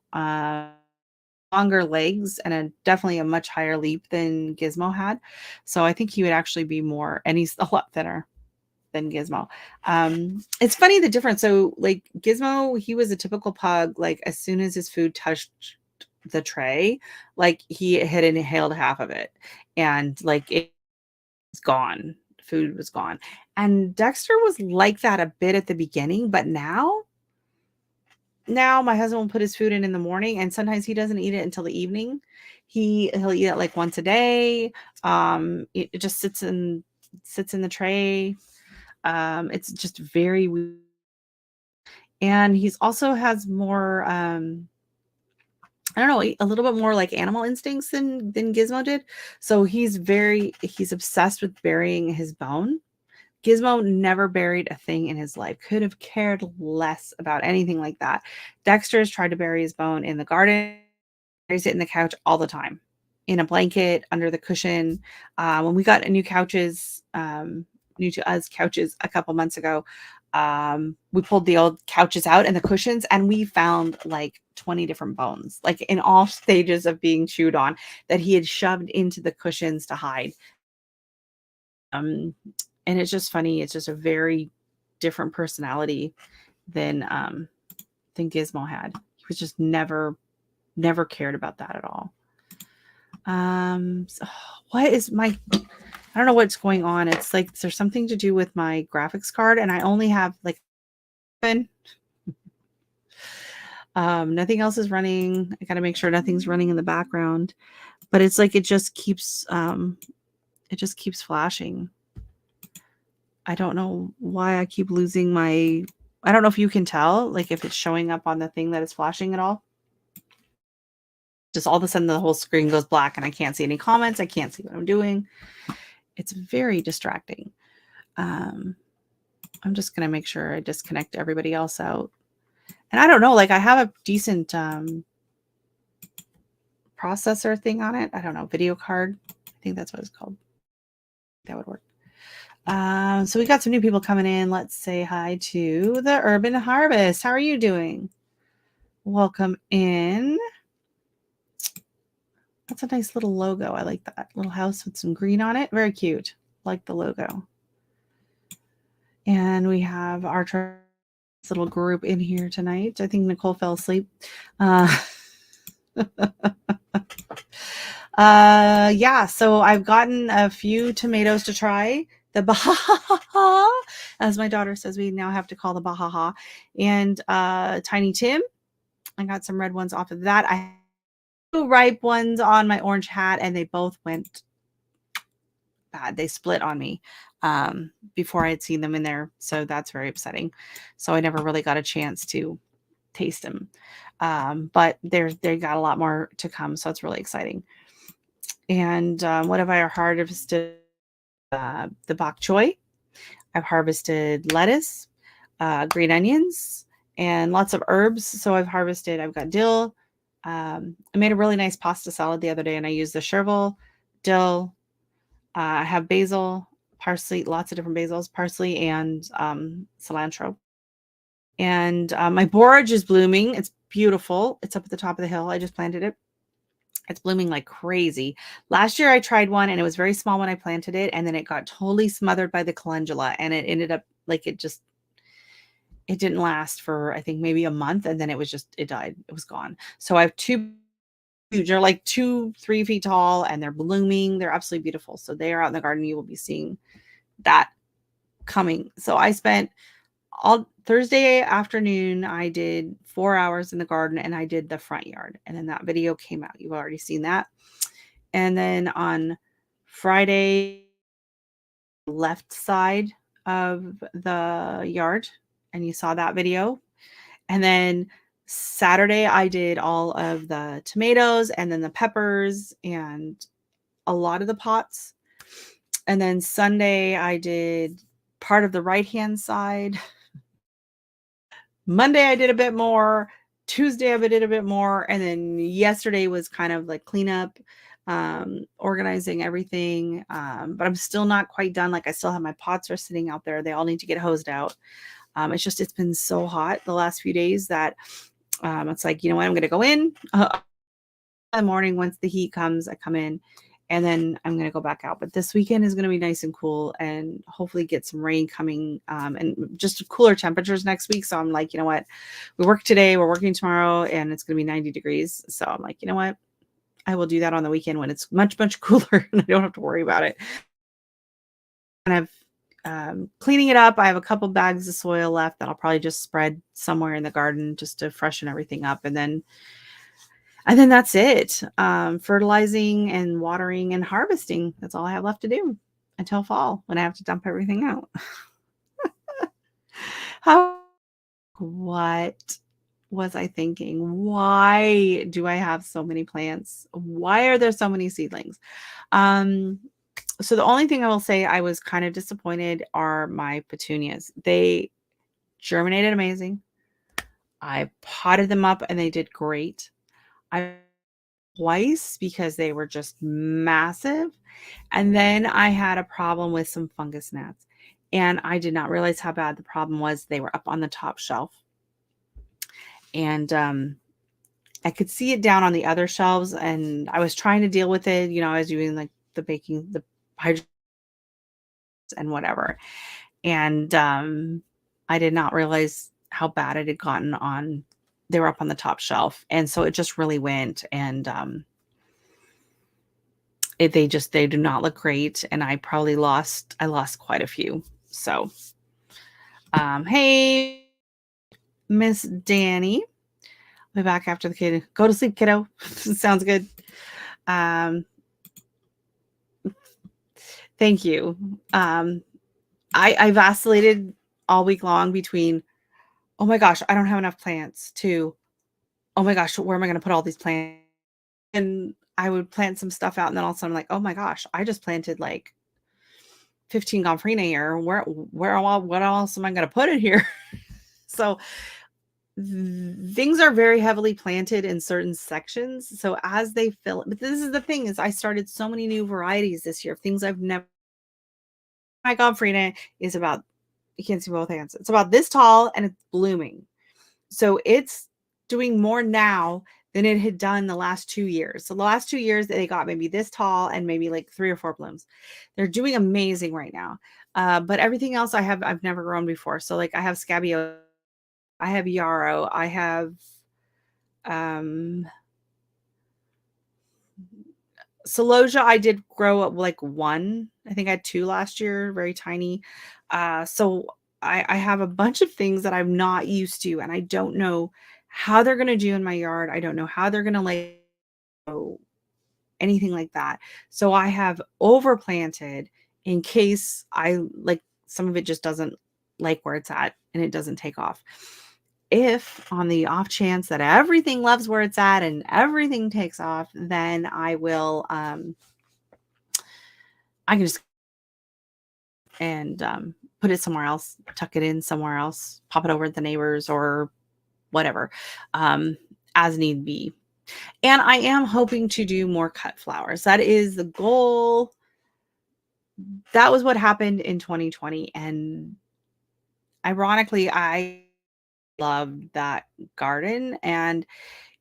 Longer legs and definitely a much higher leap than Gizmo had. So I think he would actually be more, and he's a lot thinner than Gizmo. It's funny the difference. So like Gizmo, he was a typical pug. Like as soon as his food touched the tray, like he had inhaled half of it, and like it gone. Food was gone. And Dexter was like that a bit at the beginning, but now my husband will put his food in the morning, and sometimes he doesn't eat it until the evening. He'll eat it like once a day. It just sits in the tray. It's just very weird. And he's also has more I don't know, a little bit more like animal instincts than Gizmo did. So he's obsessed with burying his bone. Gizmo never buried a thing in his life, could have cared less about anything like that. Dexter's tried to bury his bone in the garden, buries it in the couch all the time, in a blanket, under the cushion. When we got new to us couches a couple months ago, we pulled the old couches out and the cushions, and we found like 20 different bones, like in all stages of being chewed on, that he had shoved into the cushions to hide. Um, and it's just funny. It's just a very different personality than Gizmo had. He was just never cared about that at all. So what is my, I don't know what's going on. It's like there's something to do with my graphics card, and I only have like nothing else is running. I got to make sure nothing's running in the background, but it's like it just keeps flashing. I don't know why I keep losing my, I don't know if you can tell, like if it's showing up on the thing that is flashing at all. Just all of a sudden the whole screen goes black and I can't see any comments. I can't see what I'm doing. It's very distracting. I'm just going to make sure I disconnect everybody else out. And I don't know, like I have a decent processor thing on it. I don't know, video card. I think that's what it's called. That would work. So we got some new people coming in. Let's say hi to the Urban Harvest. How are you doing? Welcome in. That's a nice little logo. I like that little house with some green on it. Very cute. Like the logo. And we have our little group in here tonight. I think Nicole fell asleep. Uh, yeah, so I've gotten a few tomatoes to try. The Bahaha, as my daughter says, we now have to call the Bahaha, and Tiny Tim. I got some red ones off of that. I had 2 ripe ones on my orange hat, and they both went bad. They split on me before I had seen them in there, so that's very upsetting. So I never really got a chance to taste them, but they got a lot more to come, so it's really exciting. And what have I harvested? The bok choy. I've harvested lettuce, green onions, and lots of herbs. So I've got dill. I made a really nice pasta salad the other day, and I used the chervil, dill. I have basil, parsley, lots of different basils, parsley, and cilantro. And my borage is blooming. It's beautiful. It's up at the top of the hill. I just planted it. It's blooming like crazy. Last year I tried one and it was very small when I planted it, and then it got totally smothered by the calendula, and it ended up like it didn't last for I think maybe a month, and then it died. It was gone. So I have 2 huge, they're like 2-3 feet tall, and they're blooming. They're absolutely beautiful. So they are out in the garden. You will be seeing that coming. So I spent all Thursday afternoon, I did 4 hours in the garden, and I did the front yard. And then that video came out. You've already seen that. And then on Friday, left side of the yard, and you saw that video. And then Saturday, I did all of the tomatoes and then the peppers and a lot of the pots. And then Sunday, I did part of the right-hand side. Monday, I did a bit more. Tuesday, I did a bit more. And then yesterday was kind of like cleanup, organizing everything. But I'm still not quite done. Like I still have my pots are sitting out there. They all need to get hosed out. It's been so hot the last few days that it's like, you know what, I'm going to go in in the morning. Once the heat comes, I come in, and then I'm going to go back out. But this weekend is going to be nice and cool, and hopefully get some rain coming, and just cooler temperatures next week. So I'm like, you know what, we work today, we're working tomorrow, and it's going to be 90 degrees. So I'm like, you know what, I will do that on the weekend when it's much, much cooler and I don't have to worry about it. And cleaning it up. I have a couple bags of soil left that I'll probably just spread somewhere in the garden just to freshen everything up. And then that's it. Fertilizing and watering and harvesting. That's all I have left to do until fall when I have to dump everything out. What was I thinking? Why do I have so many plants? Why are there so many seedlings? So the only thing I will say I was kind of disappointed are my petunias. They germinated amazing. I potted them up and they did great. I twice because they were just massive. And then I had a problem with some fungus gnats. And I did not realize how bad the problem was. They were up on the top shelf. And I could see it down on the other shelves, and I was trying to deal with it. I was doing like the baking, the hydro and whatever. And I did not realize how bad it had gotten on. They were up on the top shelf, and so it just really went. And they do not look great. And I lost quite a few. So, hey, Miss Danny, I'll be back after the kid. Go to sleep, kiddo. Sounds good. Thank you. I vacillated all week long between, oh my gosh, I don't have enough plants, to, oh my gosh, where am I going to put all these plants? And I would plant some stuff out, and then all of a sudden I'm like, oh my gosh, I just planted like 15 gomphrena here. What else am I going to put in here? So things are very heavily planted in certain sections. So as they fill, but this is the thing, is I started so many new varieties this year, things I've never. My gomphrena is about, you can't see both hands. It's about this tall and it's blooming. So it's doing more now than it had done the last 2 years. So the last 2 years they got maybe this tall and maybe like 3 or 4 blooms. They're doing amazing right now. But everything else I've never grown before. So like I have scabious I have yarrow. I have um celosia. I did grow up like one. I think I had two last year, very tiny. So I have a bunch of things that I'm not used to, and I don't know how they're gonna do in my yard. I don't know how they're gonna like anything like that. So I have overplanted in case I like some of it just doesn't like where it's at and it doesn't take off. If on the off chance that everything loves where it's at and everything takes off, then I can just and put it somewhere else, tuck it in somewhere else, pop it over at the neighbors or whatever, as need be. And I am hoping to do more cut flowers. That is the goal. That was what happened in 2020. And ironically, I loved that garden and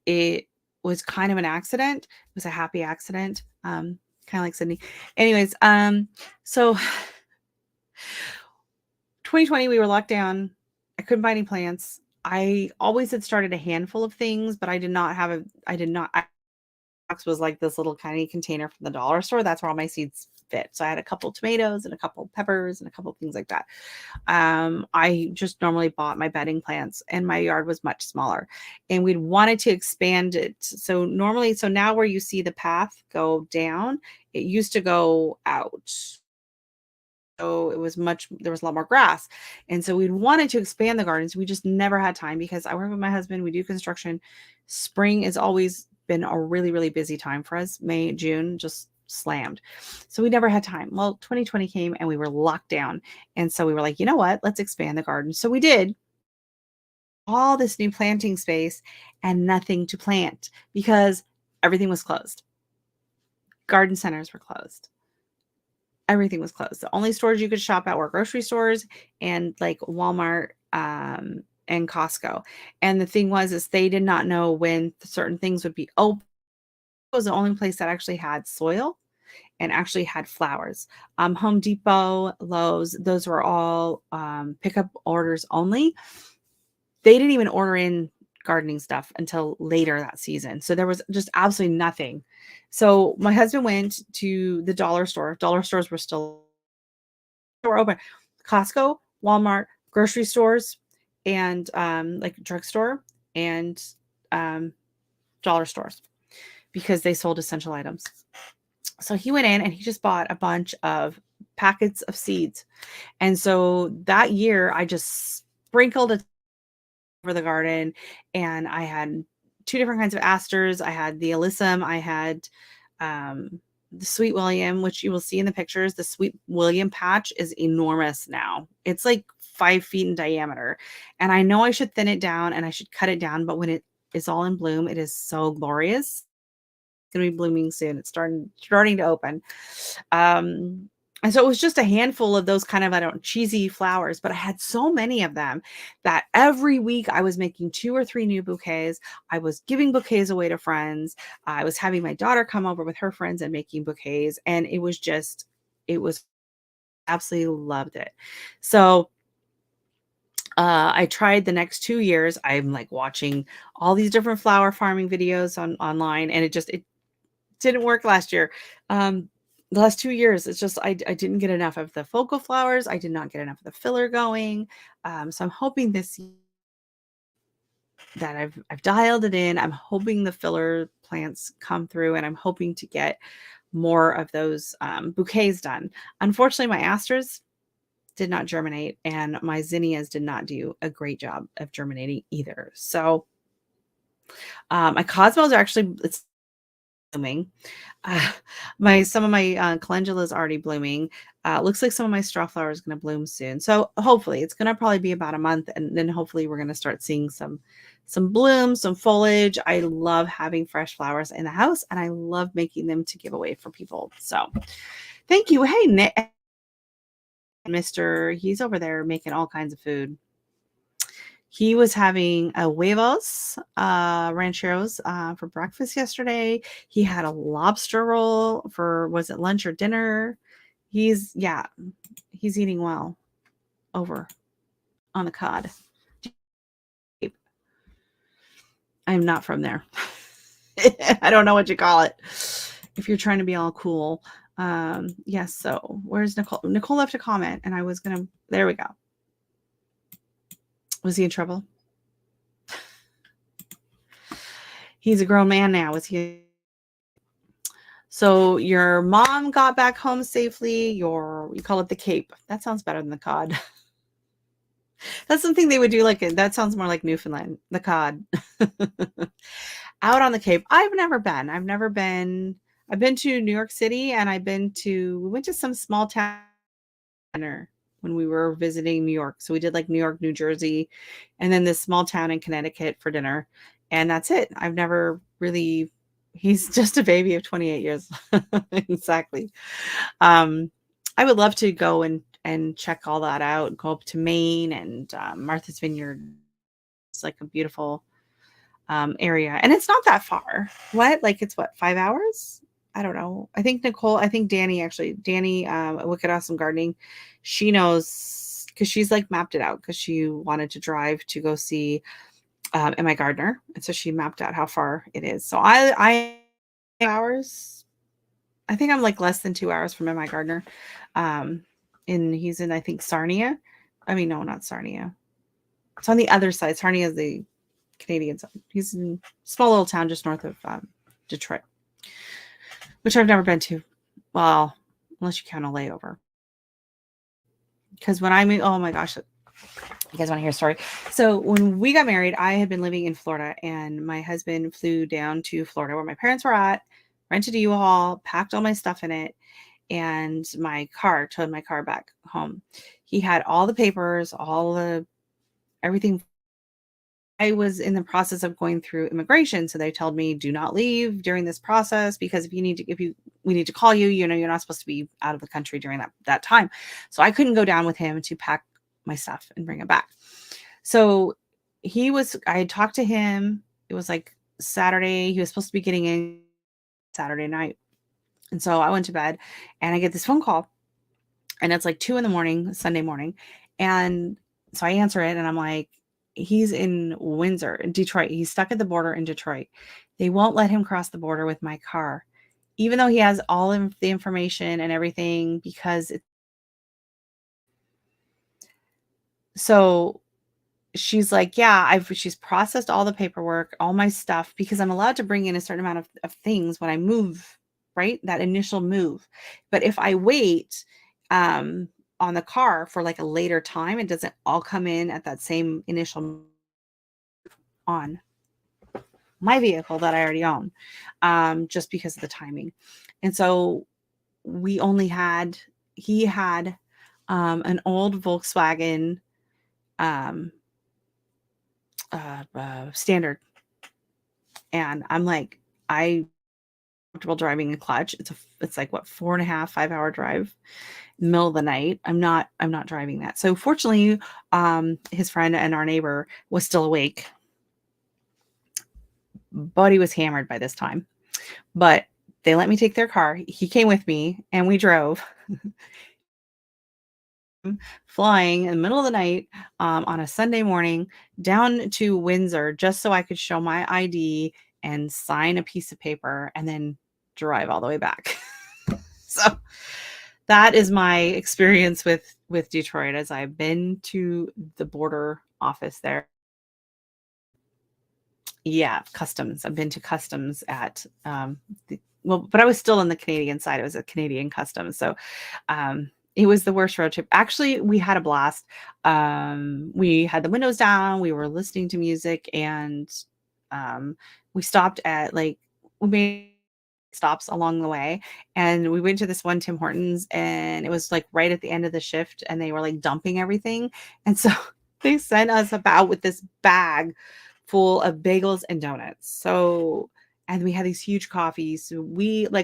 it was kind of an accident. It was a happy accident. Kind of like Sydney. Anyways, so 2020, we were locked down. I couldn't buy any plants. I always had started a handful of things, but I did not, box was like this little tiny container from the dollar store. That's where all my seeds fit. So I had a couple tomatoes and a couple peppers and a couple things like that. I just normally bought my bedding plants and my yard was much smaller and we'd wanted to expand it. So normally, so now where you see the path go down, it used to go out. So there was a lot more grass. And so we'd wanted to expand the gardens. We just never had time because I work with my husband. We do construction. Spring has always been a really, really busy time for us. May, June, just slammed. So we never had time. Well, 2020 came and we were locked down. And so we were like, you know what? Let's expand the garden. So we did all this new planting space and nothing to plant because everything was closed. Garden centers were closed. Everything was closed. The only stores you could shop at were grocery stores and like Walmart and Costco. And the thing was, is they did not know when certain things would be open. It was the only place that actually had soil and actually had flowers. Home Depot, Lowe's, those were all pickup orders only. They didn't even order in gardening stuff until later that season. So there was just absolutely nothing. So my husband went to the dollar store. Dollar stores were open. Costco, Walmart, grocery stores, and like drugstore and um, dollar stores because they sold essential items. So he went in and he just bought a bunch of packets of seeds. And so that year I just sprinkled it over the garden and I had two different kinds of asters. I had the alyssum, I had the sweet William, which you will see in the pictures. The sweet William patch is enormous now. It's like 5 feet in diameter. And I know I should thin it down and I should cut it down, but when it is all in bloom, it is so glorious. It's going to be blooming soon. It's starting to open. And so it was just a handful of those kind of, I don't know, cheesy flowers, but I had so many of them that every week I was making 2 or 3 new bouquets. I was giving bouquets away to friends. I was having my daughter come over with her friends and making bouquets. And it was absolutely loved it. So I tried the next 2 years. I'm like watching all these different flower farming videos online, and it didn't work last year. The last 2 years, it's just I didn't get enough of the focal flowers. I did not get enough of the filler going. So I'm hoping this year that I've dialed it in. I'm hoping the filler plants come through, and I'm hoping to get more of those bouquets done. Unfortunately, my asters did not germinate, and my zinnias did not do a great job of germinating either. So my cosmos are actually it's blooming. Uh, my some of my calendula is already blooming. Looks like some of my straw flower is going to bloom soon. So hopefully, it's going to probably be about a month, and then hopefully we're going to start seeing some bloom, some foliage. I love having fresh flowers in the house, and I love making them to give away for people. So thank you. Hey, Nick, Mister, he's over there making all kinds of food. He was having a huevos, rancheros, for breakfast yesterday. He had a lobster roll for, was it lunch or dinner? Yeah, he's eating well over on the cod. I'm not from there. I don't know what you call it if you're trying to be all cool. Yes. So where's Nicole? Nicole left a comment, and I was gonna. There we go. Was he in trouble? He's a grown man now. Was he? So your mom got back home safely. You call it the Cape. That sounds better than the cod. That's something they would do. Like that sounds more like Newfoundland. The cod. Out on the Cape. I've never been. I've been to New York City, and we went to some small town when we were visiting New York. So we did like New York, New Jersey, and then this small town in Connecticut for dinner. And that's it. I've never really, he's just a baby of 28 years. Exactly. I would love to go and check all that out, go up to Maine and Martha's Vineyard. It's like a beautiful area. And it's not that far. What? Like it's what, 5 hours? I don't know. I think Danny, Wicked Awesome Gardening, she knows because she's like mapped it out because she wanted to drive to go see Am I Gardener. And so she mapped out how far it is. So I hours. I think I'm like less than 2 hours from Am I Gardener. He's in, I think, Sarnia. I mean, no, not Sarnia. It's on the other side. Sarnia is the Canadian side. He's in a small little town just north of Detroit, which I've never been to. Well, unless you count a layover. Because when I moved, oh my gosh, you guys want to hear a story? So when we got married, I had been living in Florida, and my husband flew down to Florida where my parents were at, rented a U-Haul, packed all my stuff in it, and towed my car back home. He had all the papers, everything. I was in the process of going through immigration. So they told me, do not leave during this process because we need to call you, you're not supposed to be out of the country during that time. So I couldn't go down with him to pack my stuff and bring it back. So I had talked to him. It was like Saturday. He was supposed to be getting in Saturday night. And so I went to bed and I get this phone call, and it's like 2 a.m, Sunday morning. And so I answer it, and I'm like, he's in Windsor, in Detroit. He's stuck at the border in Detroit. They won't let him cross the border with my car, even though he has all of the information and everything, because so she's like, yeah, she's processed all the paperwork, all my stuff, because I'm allowed to bring in a certain amount of things when I move, right? That initial move. But if I wait, on the car for like a later time, it doesn't all come in at that same initial on my vehicle that I already own, just because of the timing. And so he had an old Volkswagen Standard. And I'm like, I comfortable driving a clutch. It's like what, 4.5, 5 hour drive, middle of the night. I'm not driving that. So fortunately, his friend and our neighbor was still awake, but he was hammered by this time. But they let me take their car. He came with me and we drove flying in the middle of the night on a Sunday morning down to Windsor just so I could show my ID and sign a piece of paper and then drive all the way back. So that is my experience with Detroit, as I've been to the border office there. Yeah, customs. I've been to customs but I was still on the Canadian side. It was a Canadian customs. So it was the worst road trip. Actually, we had a blast. We had the windows down. We were listening to music, and we stopped at we made stops along the way, and we went to this one Tim Hortons, and it was like right at the end of the shift, and they were like dumping everything. And so they sent us about with this bag full of bagels and donuts. So, and we had these huge coffees. So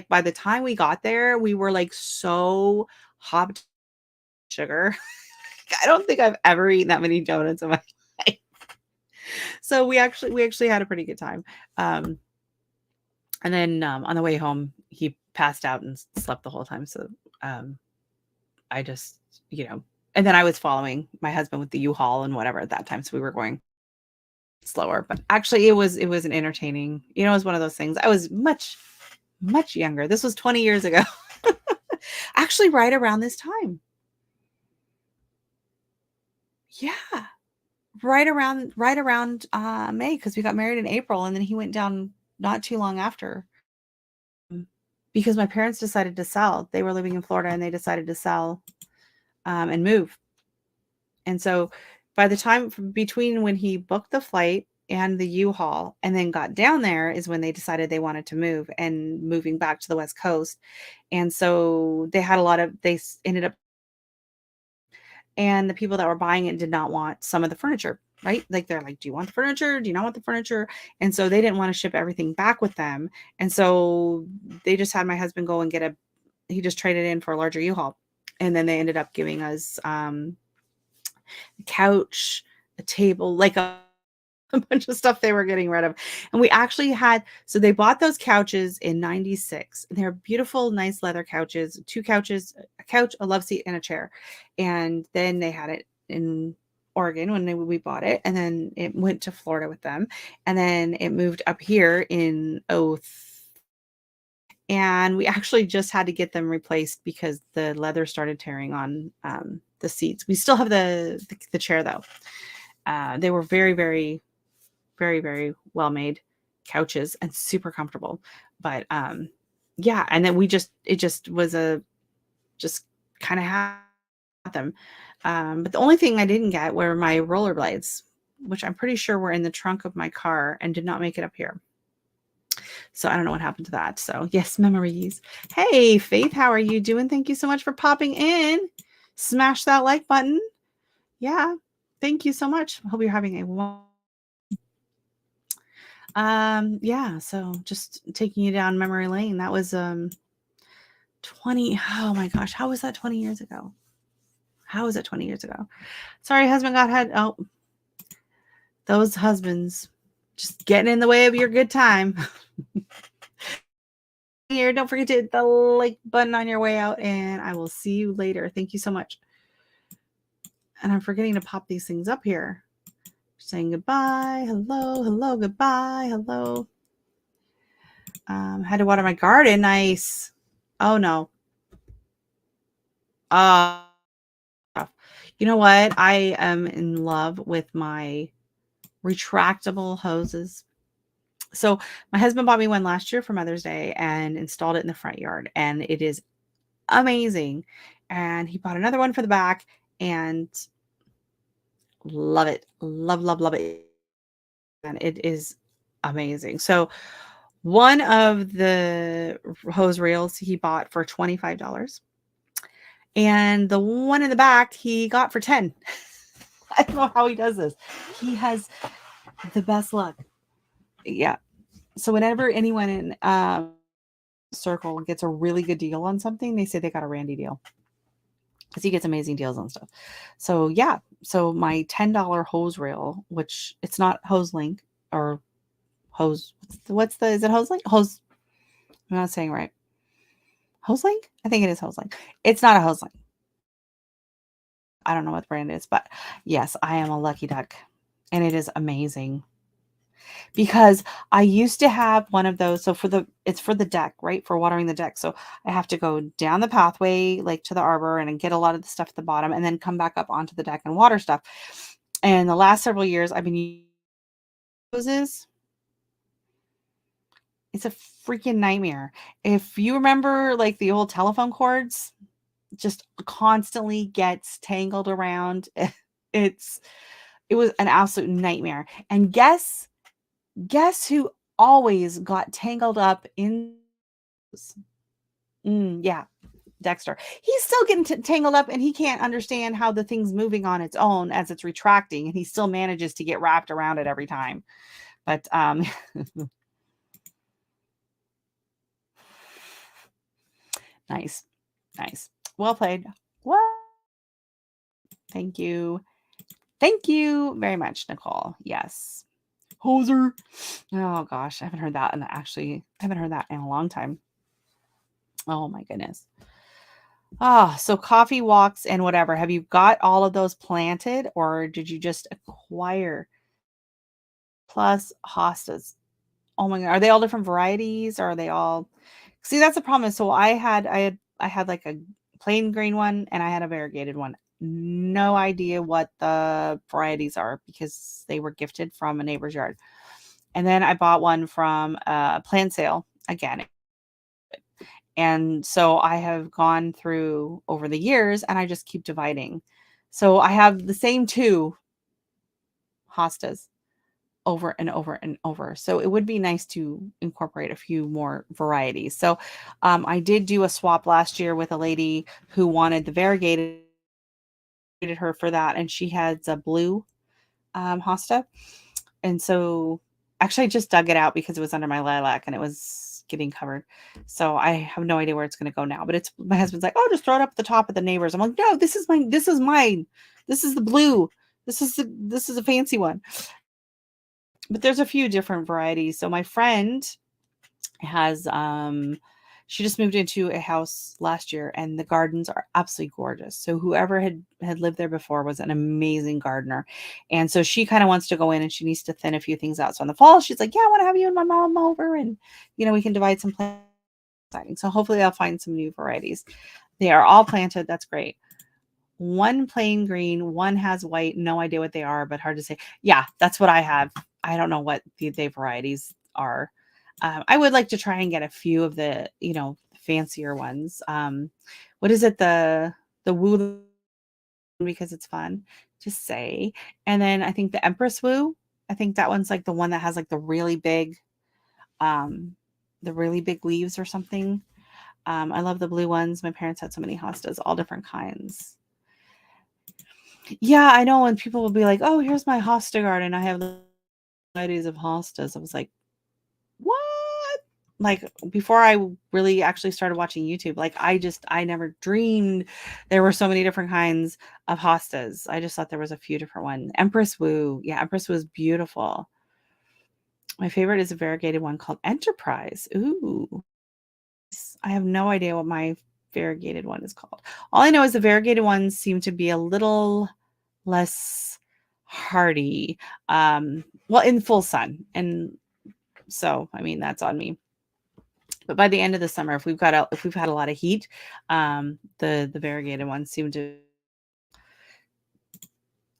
by the time we got there, we were like so hopped sugar. I don't think I've ever eaten that many donuts in my life. So we actually had a pretty good time. And then on the way home, he passed out and slept the whole time. So I just, and then I was following my husband with the U-Haul and whatever at that time. So we were going slower, but actually it was an entertaining, it was one of those things. I was much younger. This was 20 years ago. Actually, right around this time. Yeah. Right around May, because we got married in April and then he went down not too long after. Because my parents decided to sell. They were living in Florida and they decided to sell and move. And so by the time between when he booked the flight and the U-Haul and then got down there is when they decided they wanted to move and moving back to the West Coast. And so they had a lot of, ended up, and the people that were buying it did not want some of the furniture, right? Like they're like, do you want the furniture? Do you not want the furniture? And so they didn't want to ship everything back with them. And so they just had my husband go and he just traded in for a larger U-Haul. And then they ended up giving us a couch, a table, like a bunch of stuff they were getting rid of. And we actually had, so they bought those couches in 96. They're beautiful, nice leather couches, two couches, a couch, a love seat, and a chair. And then they had it in Oregon when we bought it. And then it went to Florida with them. And then it moved up here in and we actually just had to get them replaced because the leather started tearing on the seats. We still have the chair though. They were very, very, very, very well made couches and super comfortable. But yeah, and then it just was just kind of had them. But the only thing I didn't get were my rollerblades, which I'm pretty sure were in the trunk of my car and did not make it up here. So I don't know what happened to that. So yes, memories. Hey, Faith, how are you doing? Thank you so much for popping in. Smash that like button. Yeah. Thank you so much. Hope you're having a yeah, so just taking you down memory lane. That was 20. Oh my gosh, how was that 20 years ago? How was it 20 years ago? Sorry, husband got head. Oh, those husbands just getting in the way of your good time. Here, don't forget to hit the like button on your way out, and I will see you later. Thank you so much. And I'm forgetting to pop these things up here. Saying goodbye, hello, hello, goodbye, hello. Had to water my garden. Nice. Oh no. You know what? I am in love with my retractable hoses. So my husband bought me one last year for Mother's Day and installed it in the front yard, and it is amazing. And he bought another one for the back and love it. Love, love, love it. And it is amazing. So one of the hose reels he bought for $25. And the one in the back he got for 10. I don't know how he does this. He has the best luck. Yeah. So whenever anyone in circle gets a really good deal on something, they say they got a Randy deal. Because he gets amazing deals on stuff. So yeah. So my $10 hose reel, which it's not hose link or hose. Is it hose link? Hose. I'm not saying right. Hose link? I think it is hose link. It's not a hose link. I don't know what the brand is, but yes, I am a lucky duck. And it is amazing. Because I used to have one of those. So it's for the deck, right? For watering the deck. So I have to go down the pathway, like to the arbor and get a lot of the stuff at the bottom and then come back up onto the deck and water stuff. And the last several years I've been using hoses. It's a freaking nightmare. If you remember like the old telephone cords, just constantly gets tangled around. It was an absolute nightmare. And guess who always got tangled up in yeah, Dexter. He's still getting tangled up and he can't understand how the thing's moving on its own as it's retracting, and he still manages to get wrapped around it every time. But nice. Well played. What? Thank you. Thank you very much, Nicole. Yes. Hoser. Oh gosh, I haven't heard that in a long time. Oh my goodness. So coffee walks and whatever. Have you got all of those planted or did you just acquire plus hostas. Oh my god, are they all different varieties, or are they all See, that's the problem. So I had like a plain green one and I had a variegated one. No idea what the varieties are because they were gifted from a neighbor's yard. And then I bought one from a plant sale again. And so I have gone through over the years and I just keep dividing. So I have the same two hostas over and over and over. So it would be nice to incorporate a few more varieties. So I did do a swap last year with a lady who wanted the variegated her for that, and she has a blue hosta. And so actually I just dug it out because it was under my lilac and it was getting covered. So I have no idea where it's going to go now. But it's my husband's like, oh, just throw it up at the top of the neighbors. I'm like, no, this is mine. This is mine. This is the blue. This is a fancy one. But there's a few different varieties. So my friend has she just moved into a house last year and the gardens are absolutely gorgeous. So whoever had lived there before was an amazing gardener. And so she kind of wants to go in and she needs to thin a few things out. So in the fall, she's like, yeah, I want to have you and my mom over and we can divide some plants. So hopefully I'll find some new varieties. They are all planted. That's great. One plain green, one has white. No idea what they are, but hard to say. Yeah, that's what I have. I don't know what the varieties are. I would like to try and get a few of the, fancier ones. What is it? The Woo, because it's fun to say. And then I think the Empress Woo. I think that one's like the one that has like um, the really big leaves or something. I love the blue ones. My parents had so many hostas, all different kinds. Yeah, I know. And people will be like, "Oh, here's my hosta garden. I have varieties of hostas." I was like, "What?" Like before I really actually started watching YouTube, like I never dreamed there were so many different kinds of hostas. I just thought there was a few different ones. Empress Woo. Yeah, Empress Woo is beautiful. My favorite is a variegated one called Enterprise. Ooh. I have no idea what my variegated one is called. All I know is the variegated ones seem to be a little less hardy, well, in full sun. And so, I mean, that's on me. But by the end of the summer, if we've had a lot of heat, the variegated ones seem to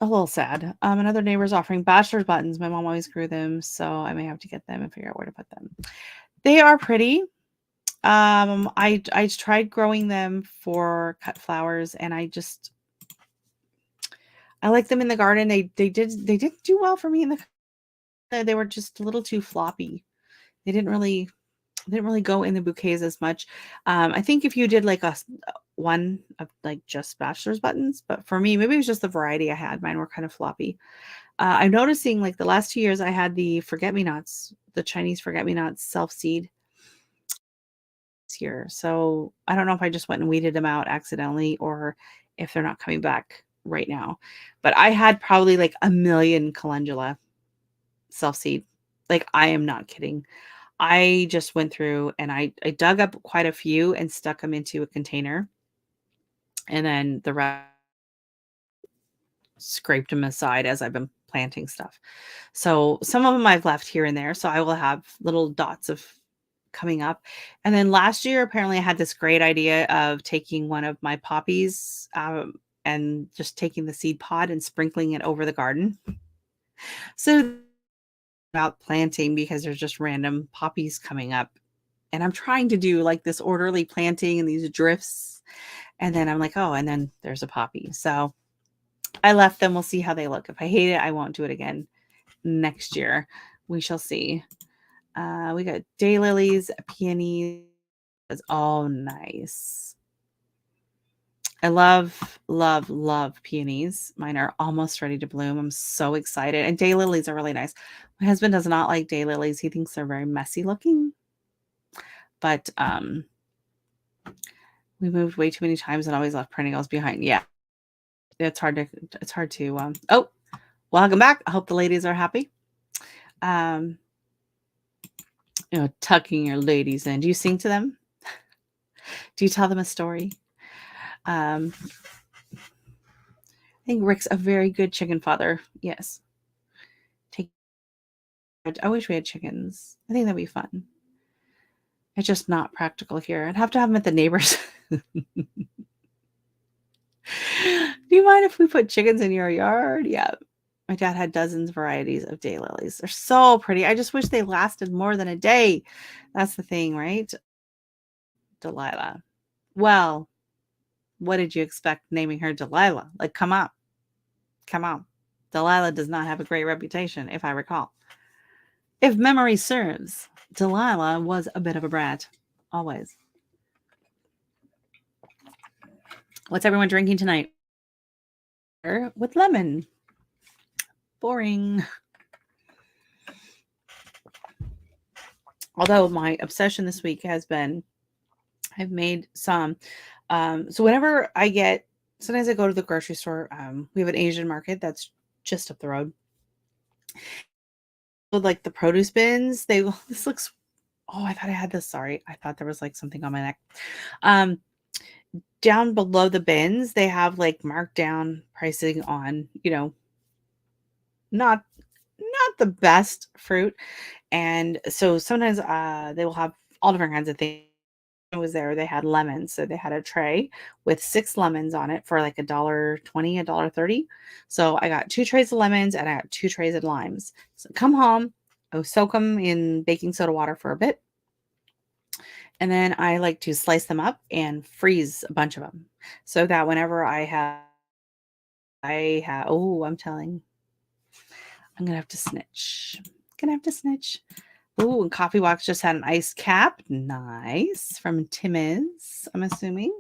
a little sad. Another neighbor's offering bachelor's buttons. My mom always grew them, so I may have to get them and figure out where to put them. They are pretty. I tried growing them for cut flowers, and I like them in the garden. They did do well for me in they were just a little too floppy. They didn't really go in the bouquets as much. I think if you did like one of like just bachelor's buttons, but for me, maybe it was just the variety I had. Mine were kind of floppy. I'm noticing like the last 2 years I had the forget-me-nots, the Chinese forget-me-nots self-seed year. So I don't know if I just went and weeded them out accidentally or if they're not coming back right now. But I had probably like a million calendula self-seed. Like I am not kidding. I just went through and I dug up quite a few and stuck them into a container. And then the rest scraped them aside as I've been planting stuff. So some of them I've left here and there. So I will have little dots of coming up. And then last year, apparently I had this great idea of taking one of my poppies and just taking the seed pod and sprinkling it over the garden. So about planting because there's just random poppies coming up. And I'm trying to do like this orderly planting and these drifts. And then I'm like, oh, and then there's a poppy. So I left them. We'll see how they look. If I hate it, I won't do it again next year. We shall see. We got daylilies, peonies. It's all nice. I love, love, love peonies. Mine are almost ready to bloom. I'm so excited. And daylilies are really nice. My husband does not like daylilies. He thinks they're very messy looking. But we moved way too many times and always left perennials behind. Yeah. It's hard to oh, welcome back. I hope the ladies are happy. Tucking your ladies in. Do you sing to them? Do you tell them a story? I think Rick's a very good chicken father. Yes. Take I wish we had chickens. I think that'd be fun. It's just not practical here. I'd have to have them at the neighbors. Do you mind if we put chickens in your yard? Yeah. My dad had dozens varieties of daylilies. They're so pretty. I just wish they lasted more than a day. That's the thing, right? Delilah. Well, what did you expect naming her Delilah? Like, come on. Come on. Delilah does not have a great reputation, if I recall. If memory serves, Delilah was a bit of a brat. Always. What's everyone drinking tonight? With lemon. Boring. Although my obsession this week has been, I've made some. So whenever sometimes I go to the grocery store. We have an Asian market that's just up the road. With like the produce bins, this looks. Oh, I thought I had this. Sorry, I thought there was like something on my neck. Um, Down below the bins, they have like marked down pricing on, not the best fruit. And so sometimes they will have all different kinds of things. I was there, they had lemons. So they had a tray with 6 lemons on it for like $1.20, $1.30. So I got 2 trays of lemons and I got 2 trays of limes. So come home, I soak them in baking soda water for a bit. And then I like to slice them up and freeze a bunch of them so that whenever oh, I'm gonna have to snitch. Gonna have to snitch. Ooh, and Coffee Walks just had an iced cap. Nice. From Timmy's, I'm assuming.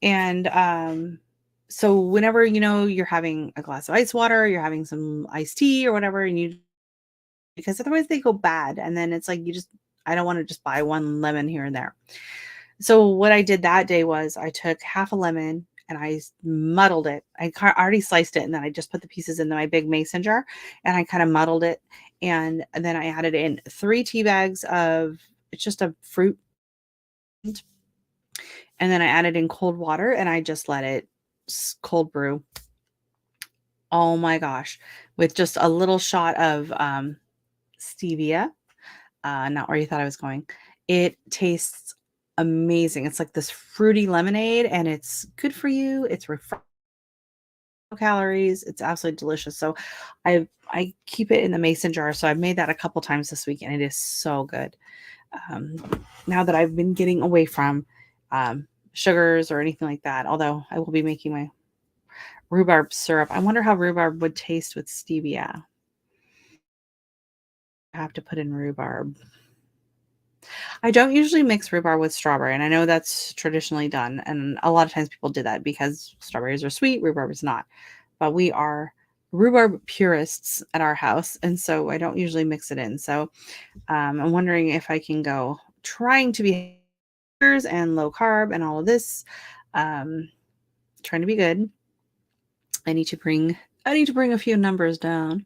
And so whenever you're having a glass of ice water, you're having some iced tea or whatever, because otherwise they go bad. And then it's like I don't want to just buy one lemon here and there. So what I did that day was I took half a lemon and I muddled it. I already sliced it, and then I just put the pieces into my big mason jar and I kind of muddled it. And then I added in 3 tea bags of, it's just a fruit. And then I added in cold water and I just let it cold brew. Oh my gosh. With just a little shot of stevia. Not where you thought I was going. It tastes amazing. It's like this fruity lemonade and it's good for you. It's refreshing, calories. It's absolutely delicious. So I keep it in the mason jar. So I've made that a couple times this week and it is so good. Um, Now that I've been getting away from sugars or anything like that, although I will be making my rhubarb syrup. I wonder how rhubarb would taste with stevia. I have to put in rhubarb. I don't usually mix rhubarb with strawberry, and I know that's traditionally done. And a lot of times people did that because strawberries are sweet, rhubarb is not. But we are rhubarb purists at our house, and so I don't usually mix it in. So I'm wondering if I can go trying to be and low carb and all of this, trying to be good. I need to bring a few numbers down,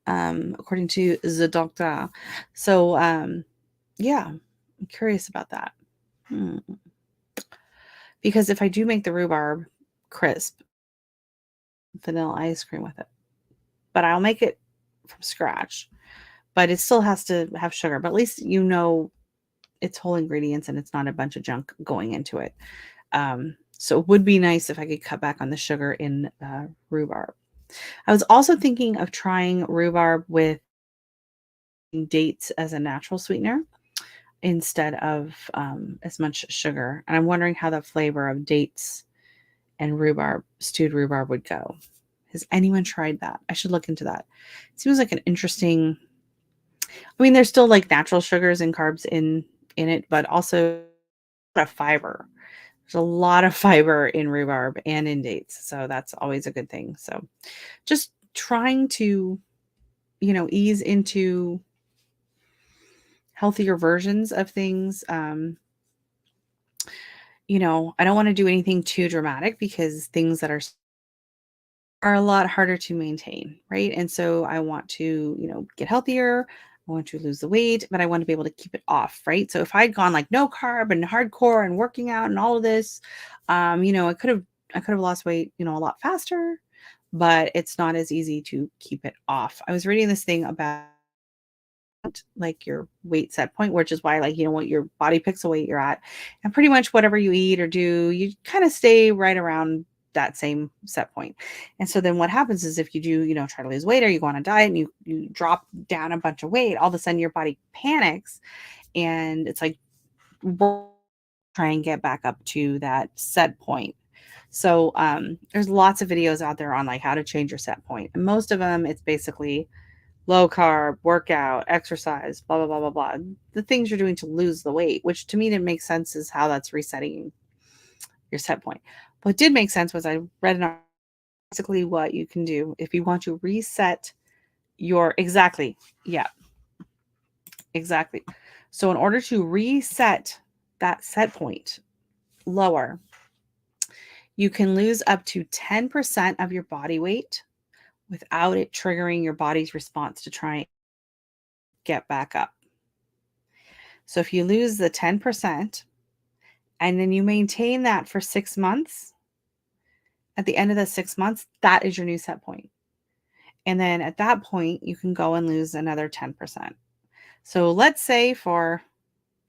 according to the doctor. So yeah, I'm curious about that. Because if I do make the rhubarb crisp, vanilla ice cream with it, but I'll make it from scratch. But it still has to have sugar. But at least it's whole ingredients and it's not a bunch of junk going into it. So it would be nice if I could cut back on the sugar in rhubarb. I was also thinking of trying rhubarb with dates as a natural sweetener instead of as much sugar. And I'm wondering how the flavor of dates and stewed rhubarb would go. Has anyone tried that? I should look into that. It seems like an interesting. I mean, there's still like natural sugars and carbs in it, but also a lot of fiber. There's a lot of fiber in rhubarb and in dates, so that's always a good thing. So, just trying to, ease into healthier versions of things. I don't want to do anything too dramatic because things that are a lot harder to maintain, right? And so I want to, get healthier. I want to lose the weight, but I want to be able to keep it off, right? So if I'd gone like no carb and hardcore and working out and all of this, I could have lost weight, a lot faster, but it's not as easy to keep it off. I was reading this thing about like your weight set point, which is why, like, what your body picks a weight you're at. And pretty much whatever you eat or do, you kind of stay right around that same set point. And so then what happens is if you do, try to lose weight or you go on a diet and you drop down a bunch of weight, all of a sudden your body panics and it's like try and get back up to that set point. So there's lots of videos out there on like how to change your set point. And most of them, it's basically low carb, workout, exercise, blah, blah, blah, blah, blah. The things you're doing to lose the weight, which to me didn't make sense is how that's resetting your set point. What did make sense was I read basically what you can do if you want to reset your yeah, exactly. So in order to reset that set point lower, you can lose up to 10% of your body weight without it triggering your body's response to try and get back up. So if you lose the 10% and then you maintain that for 6 months, at the end of the 6 months, that is your new set point. And then at that point, you can go and lose another 10%. So let's say for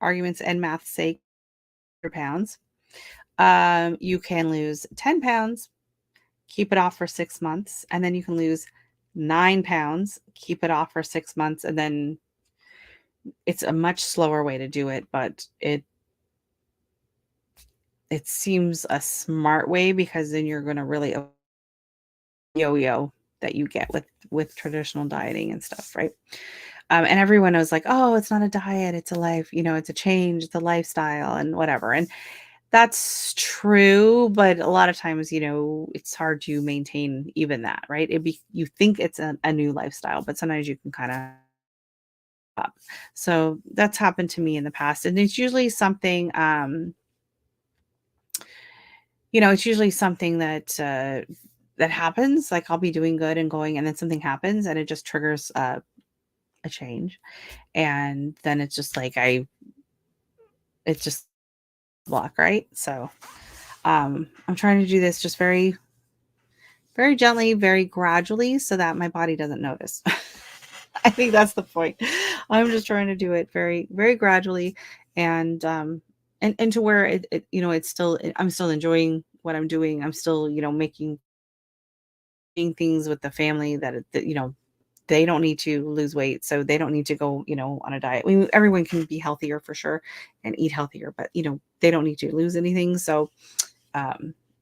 arguments and math's sake, pounds, you can lose 10 pounds, keep it off for 6 months, and then you can lose 9 pounds, keep it off for 6 months, and then it's a much slower way to do it, but it seems a smart way because then you're going to really yo-yo that you get with traditional dieting and stuff, right? And everyone was like, oh, it's not a diet, it's a life, it's a change, it's a lifestyle and whatever. And that's true, but a lot of times, it's hard to maintain even that, right? You think it's a new lifestyle, but sometimes you can kind of up. So that's happened to me in the past. And it's usually something, it's usually something that happens. Like I'll be doing good and going, and then something happens and it just triggers a change. And then it's just like it's just block, right? So I'm trying to do this just very, very gently, very gradually so that my body doesn't notice. I think that's the point. I'm just trying to do it very, very gradually and to where it's still, I'm still enjoying what I'm doing. I'm still, making things with the family that they don't need to lose weight. So they don't need to go, on a diet. Everyone can be healthier for sure and eat healthier, but they don't need to lose anything. So, I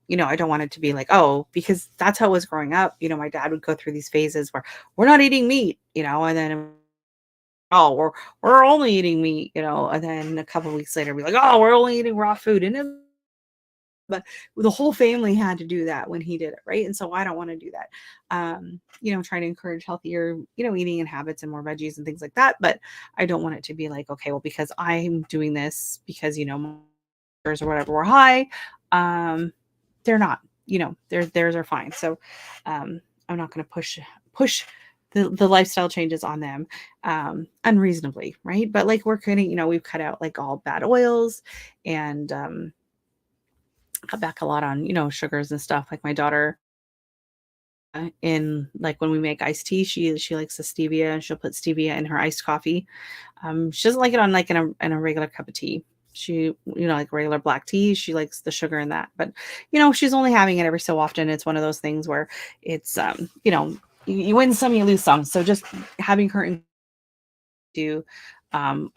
don't want it to be like, oh, because that's how it was growing up. My dad would go through these phases where we're not eating meat, and then, oh, we're only eating meat, and then a couple of weeks later, be like, oh, we're only eating raw food. But the whole family had to do that when he did it, right? And so I don't want to do that. Trying to encourage healthier, eating and habits and more veggies and things like that. But I don't want it to be like, okay, well, because I'm doing this because, my or whatever were high, they're not, theirs are fine. So I'm not going to push the lifestyle changes on them unreasonably, right? But like we're cutting, we've cut out like all bad oils and cut back a lot on, sugars and stuff. Like my daughter, in like when we make iced tea, she likes the stevia and she'll put stevia in her iced coffee. She doesn't like it on like in a regular cup of tea. She, like regular black tea, she likes the sugar in that. But, she's only having it every so often. It's one of those things where it's, you win some, you lose some. So just having her do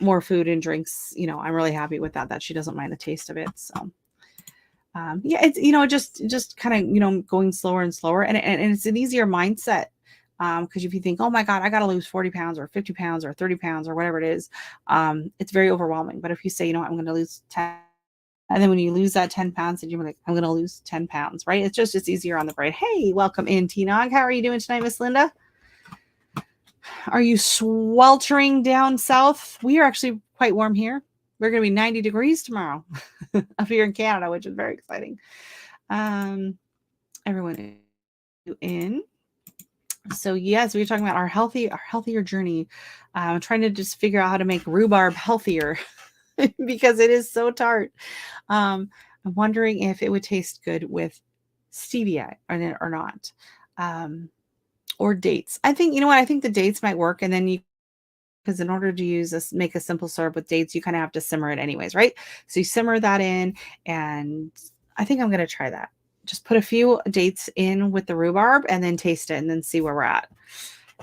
more food and drinks, I'm really happy with that she doesn't mind the taste of it. So yeah, it's just kind of going slower and slower, and it's an easier mindset because if you think, oh my god, I got to lose 40 pounds or 50 pounds or 30 pounds or whatever it is, it's very overwhelming. But if you say, I'm going to lose 10, and then when you lose that 10 pounds, and you're like, I'm going to lose 10 pounds, right? It's easier on the brain. Hey, welcome in, T-Nog. How are you doing tonight, Miss Linda? Are you sweltering down south? We are actually quite warm here. We're going to be 90 degrees tomorrow up here in Canada, which is very exciting. Everyone in. So yes, we were talking about our healthier journey. I'm trying to just figure out how to make rhubarb healthier because it is so tart. I'm wondering if it would taste good with stevia or not. Or dates. I think, I think the dates might work. And then you because in order to use this, make a simple syrup with dates, you kind of have to simmer it anyways, right? So you simmer that in, and I think I'm going to try that. Just put a few dates in with the rhubarb and then taste it and then see where we're at.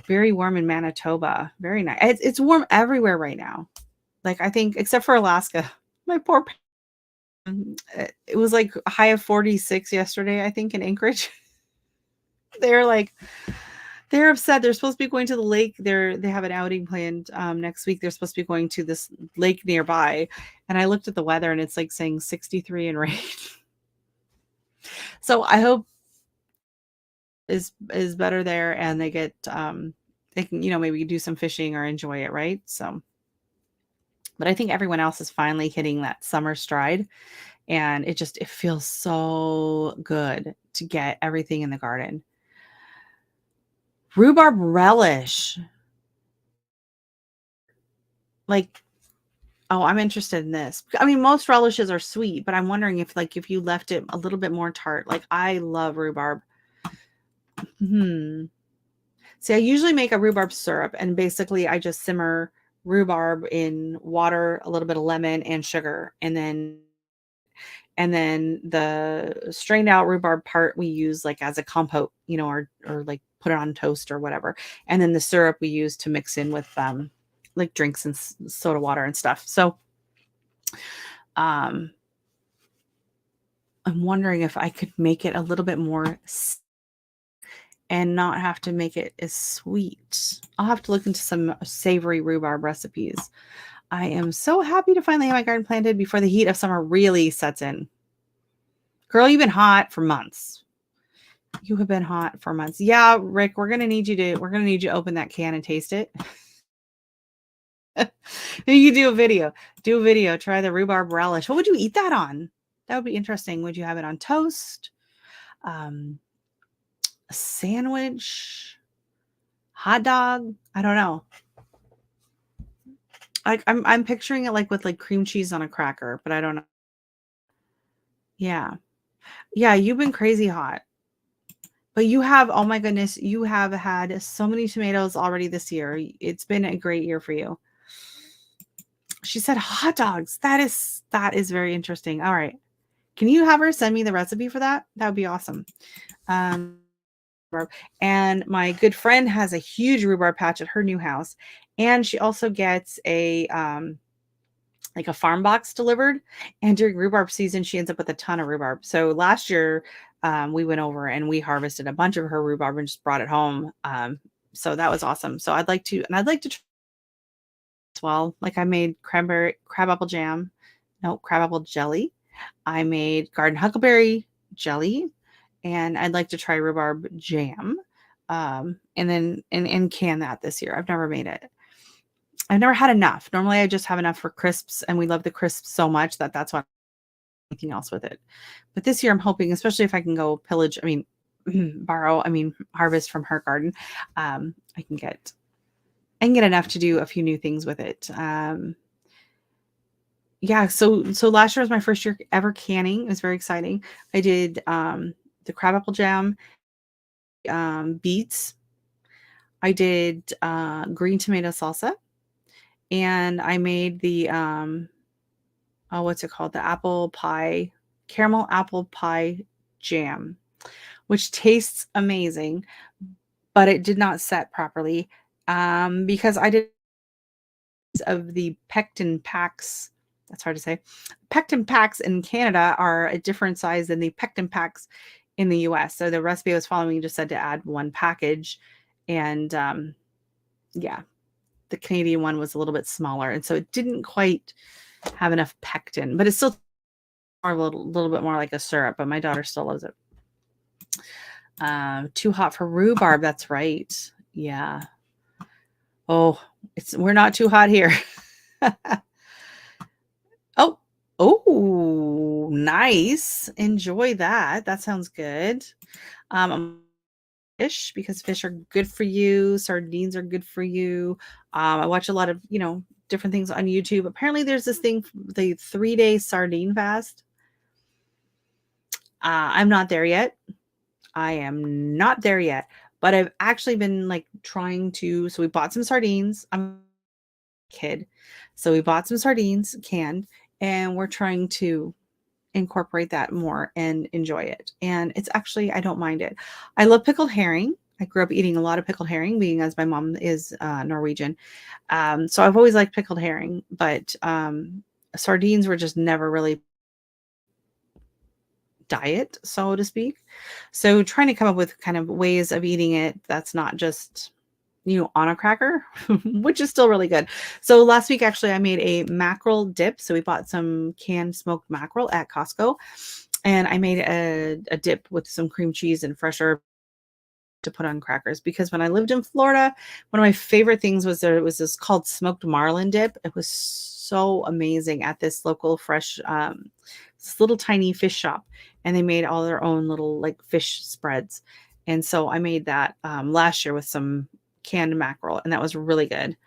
Very warm in Manitoba. Very nice. It's warm everywhere right now. Like I think, except for Alaska. My poor. It was like a high of 46 yesterday, I think, in Anchorage. They're like, they're upset. They're supposed to be going to the lake. They have an outing planned next week. They're supposed to be going to this lake nearby. And I looked at the weather and it's like saying 63 and rain. So I hope is better there and they get they can, maybe do some fishing or enjoy it, right? So but I think everyone else is finally hitting that summer stride and it feels so good to get everything in the garden. Rhubarb relish. Like, oh, I'm interested in this. I mean, most relishes are sweet, but I'm wondering if you left it a little bit more tart. Like I love rhubarb. See, I usually make a rhubarb syrup and basically I just simmer rhubarb in water, a little bit of lemon and sugar, and then the strained out rhubarb part we use like as a compote, or like put it on toast or whatever. And then the syrup we use to mix in with like drinks and soda water and stuff. So um I'm wondering if I could make it a little bit more and not have to make it as sweet. I'll have to look into some savory rhubarb recipes. I am so happy to finally have my garden planted before the heat of summer really sets in. Girl, you've been hot for months. You have been hot for months. Yeah, Rick, we're gonna need you to open that can and taste it. You do a video. Do a video. Try the rhubarb relish. What would you eat that on? That would be interesting. Would you have it on toast? A sandwich? Hot dog? I don't know. I'm picturing it like with like cream cheese on a cracker, but I don't know. Yeah. Yeah, you've been crazy hot. But you have, oh my goodness, you have had so many tomatoes already this year. It's been a great year for you. She said hot dogs. That is very interesting. All right. Can you have her send me the recipe for that? That would be awesome. And my good friend has a huge rhubarb patch at her new house. And she also gets a like a farm box delivered. And during rhubarb season, she ends up with a ton of rhubarb. So last year, we went over and we harvested a bunch of her rhubarb and just brought it home. So that was awesome. So I'd like to try as well. Like I made crabapple jam, no, crabapple jelly. I made garden huckleberry jelly, and I'd like to try rhubarb jam. And then and can that this year. I've never made it. I've never had enough. Normally I just have enough for crisps, and we love the crisps so much that's why anything else with it. But this year I'm hoping, especially if I can go harvest from her garden, I can get enough to do a few new things with it. Yeah, so last year was my first year ever canning. It was very exciting. I did the crabapple jam, beets. I did green tomato salsa, and I made the what's it called? The caramel apple pie jam, which tastes amazing, but it did not set properly because I did of the pectin packs. That's hard to say. Pectin packs in Canada are a different size than the pectin packs in the US. So the recipe I was following just said to add one package. And yeah, the Canadian one was a little bit smaller. And so it didn't quite have enough pectin, but it's still a little bit more like a syrup, but my daughter still loves it. Too hot for rhubarb. That's right. Yeah. Oh, we're not too hot here. Oh, nice. Enjoy that. That sounds good. Fish, because fish are good for you. Sardines are good for you. I watch a lot of, different things on YouTube. Apparently there's this thing, the 3-day sardine fast. I'm not there yet. I am not there yet, but I've actually been like trying to, so we bought some sardines. kid. So we bought some sardines canned, and we're trying to incorporate that more and enjoy it. And it's actually, I don't mind it. I love pickled herring. I grew up eating a lot of pickled herring, being as my mom is Norwegian. So I've always liked pickled herring, but sardines were just never really diet, so to speak. So trying to come up with kind of ways of eating it that's not just on a cracker, which is still really good. So last week, actually, I made a mackerel dip. So we bought some canned smoked mackerel at Costco, and I made a dip with some cream cheese and fresh herb to put on crackers, because when I lived in Florida, one of my favorite things was there was this called smoked marlin dip. It was so amazing at this local fresh, this little tiny fish shop, and they made all their own little like fish spreads. And so I made that last year with some canned mackerel, and that was really good.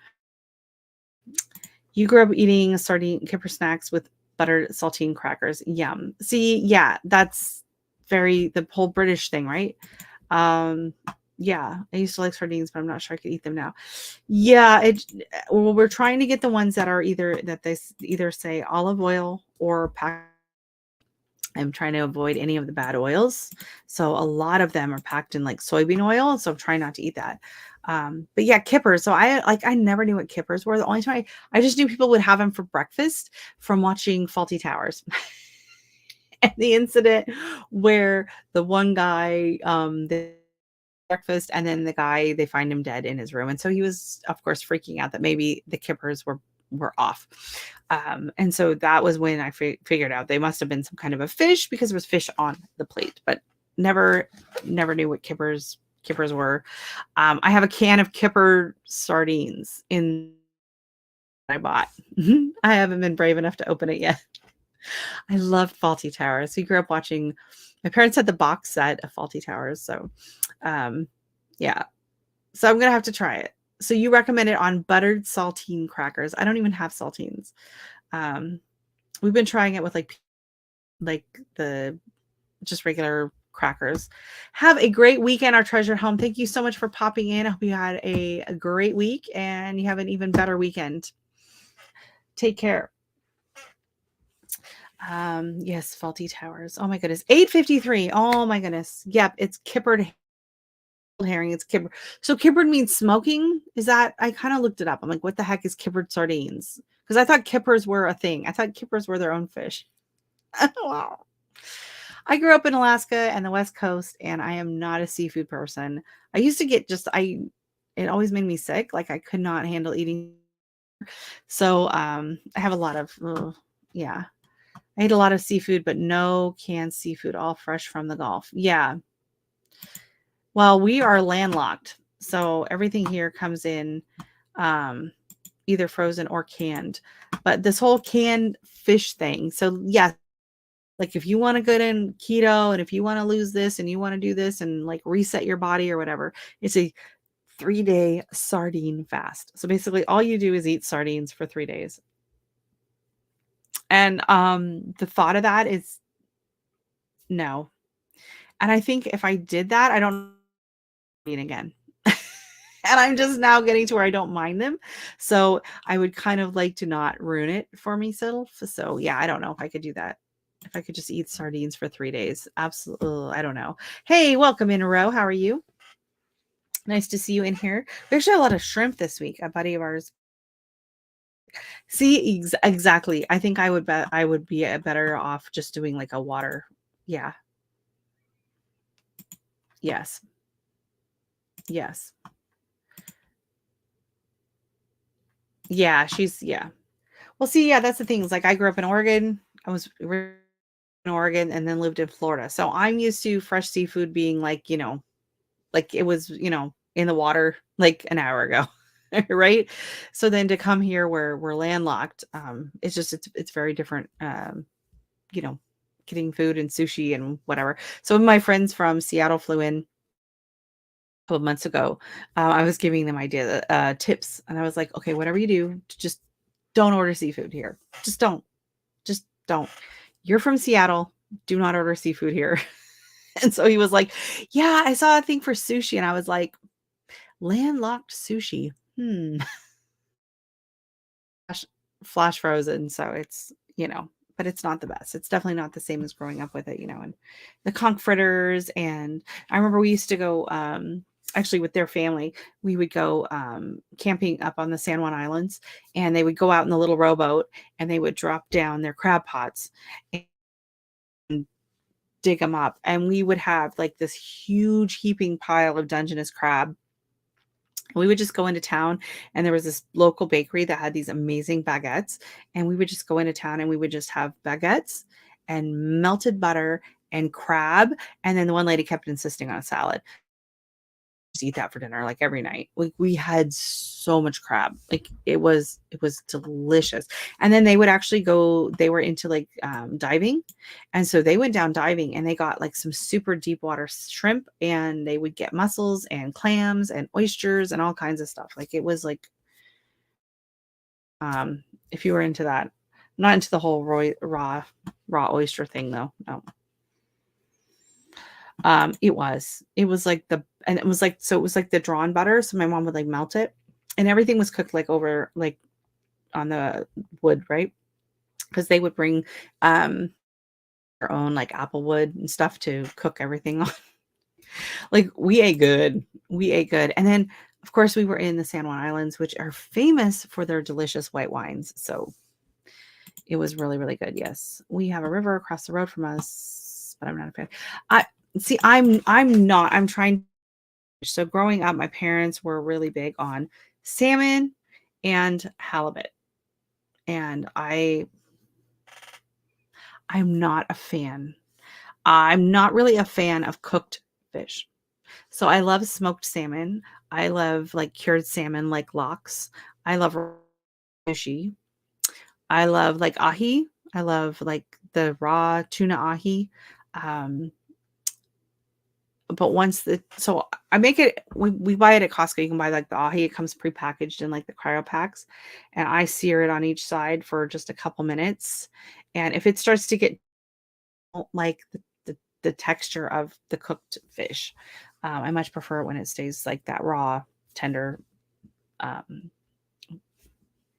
You grew up eating sardine kipper snacks with buttered saltine crackers. Yum. See, yeah, that's very the whole British thing, right? Um, yeah, I used to like sardines, but I'm not sure I could eat them now. Yeah, well, we're trying to get the ones that are either say olive oil or packed. I'm trying to avoid any of the bad oils. So a lot of them are packed in like soybean oil. So I'm trying not to eat that. But yeah, kippers. So I never knew what kippers were. The only time I just knew people would have them for breakfast from watching Faulty Towers. And the incident where the one guy, breakfast, and then the guy, they find him dead in his room, and so he was of course freaking out that maybe the kippers were off. And so that was when I figured out they must have been some kind of a fish, because there was fish on the plate, but never knew what kippers were. I have a can of kipper sardines in I bought. I haven't been brave enough to open it yet. I loved Faulty Towers. We grew up watching. My parents had the box set of Faulty Towers, so um, yeah. So I'm gonna have to try it. So you recommend it on buttered saltine crackers. I don't even have saltines. Um, we've been trying it with like the just regular crackers. Have a great weekend, our treasured home. Thank you so much for popping in. I hope you had a great week and you have an even better weekend. Take care. Yes, Faulty Towers. Oh my goodness. 8:53. Oh my goodness. Yep, it's kippered herring. It's kipper. So kippered means smoking. Is that I kind of looked it up. I'm like, what the heck is kippered sardines? Because I thought kippers were a thing. I thought kippers were their own fish. Wow. I grew up in Alaska and the West Coast, and I am not a seafood person. I used to get it always made me sick. Like I could not handle eating. So I have a lot of yeah. I ate a lot of seafood, but no canned seafood, all fresh from the Gulf. Yeah. Well, we are landlocked, so everything here comes in either frozen or canned. But this whole canned fish thing, so yeah, like if you want to go in keto and if you want to lose this and you want to do this and like reset your body or whatever, it's a 3-day sardine fast. So basically all you do is eat sardines for 3 days. And the thought of that is no. And I think if I did that, I don't eat again. And I'm just now getting to where I don't mind them. So I would kind of like to not ruin it for myself. So yeah, I don't know if I could do that. If I could just eat sardines for 3 days. Absolutely. I don't know. Hey, welcome in, Ro. How are you? Nice to see you in here. We actually had a lot of shrimp this week. A buddy of ours. See, exactly. I think I would bet I would be better off just doing like a water. Yeah. Yes. Yes. Yeah. Yeah. Well, see, yeah, that's the thing. Is like I grew up in Oregon. I was in Oregon and then lived in Florida. So I'm used to fresh seafood being like it was, in the water like an hour ago. Right. So then to come here where we're landlocked, it's very different. You know, getting food and sushi and whatever. So when my friends from Seattle flew in a couple of months ago, I was giving them tips, and I was like, okay, whatever you do, just don't order seafood here. Just don't. You're from Seattle. Do not order seafood here. And so he was like, yeah, I saw a thing for sushi. And I was like, landlocked sushi. flash flash frozen, so but it's not the best. It's definitely not the same as growing up with it, and the conch fritters, and I remember we used to go, actually with their family, we would go, camping up on the San Juan Islands, and they would go out in the little rowboat, and they would drop down their crab pots and dig them up, and we would have, like, this huge heaping pile of Dungeness crab. We would just go into town, and there was this local bakery that had these amazing baguettes, and we would just go into town, and we would just have baguettes and melted butter and crab, and then the one lady kept insisting on a salad. Just eat that for dinner, like, every night. Like, we had so much crab. Like, it was delicious. And then they would actually they were into, like, diving, and so they went down diving, and they got, like, some super deep water shrimp, and they would get mussels and clams and oysters and all kinds of stuff. Like, it was, like, if you were into that. I'm not into the whole raw oyster thing, though, no. It was like it was like, so it was like the drawn butter. So my mom would, like, melt it, and everything was cooked, like, over, like, on the wood, right? Because they would bring their own, like, apple wood and stuff to cook everything on. Like, we ate good. We ate good. And then, of course, we were in the San Juan Islands, which are famous for their delicious white wines. So it was really, really good. Yes. We have a river across the road from us, but I'm not a fan. I see, I'm trying. So growing up, my parents were really big on salmon and halibut. And I'm not a fan. I'm not really a fan of cooked fish. So I love smoked salmon. I love, like, cured salmon, like lox. I love sushi. I love, like, ahi. I love, like, the raw tuna ahi. Um, but once the so I make it, we buy it at Costco. You can buy, like, the ahi. It comes prepackaged in, like, the cryo packs, and I sear it on each side for just a couple minutes. And if it starts to get, don't like the texture of the cooked fish, I much prefer it when it stays like that raw, tender, um,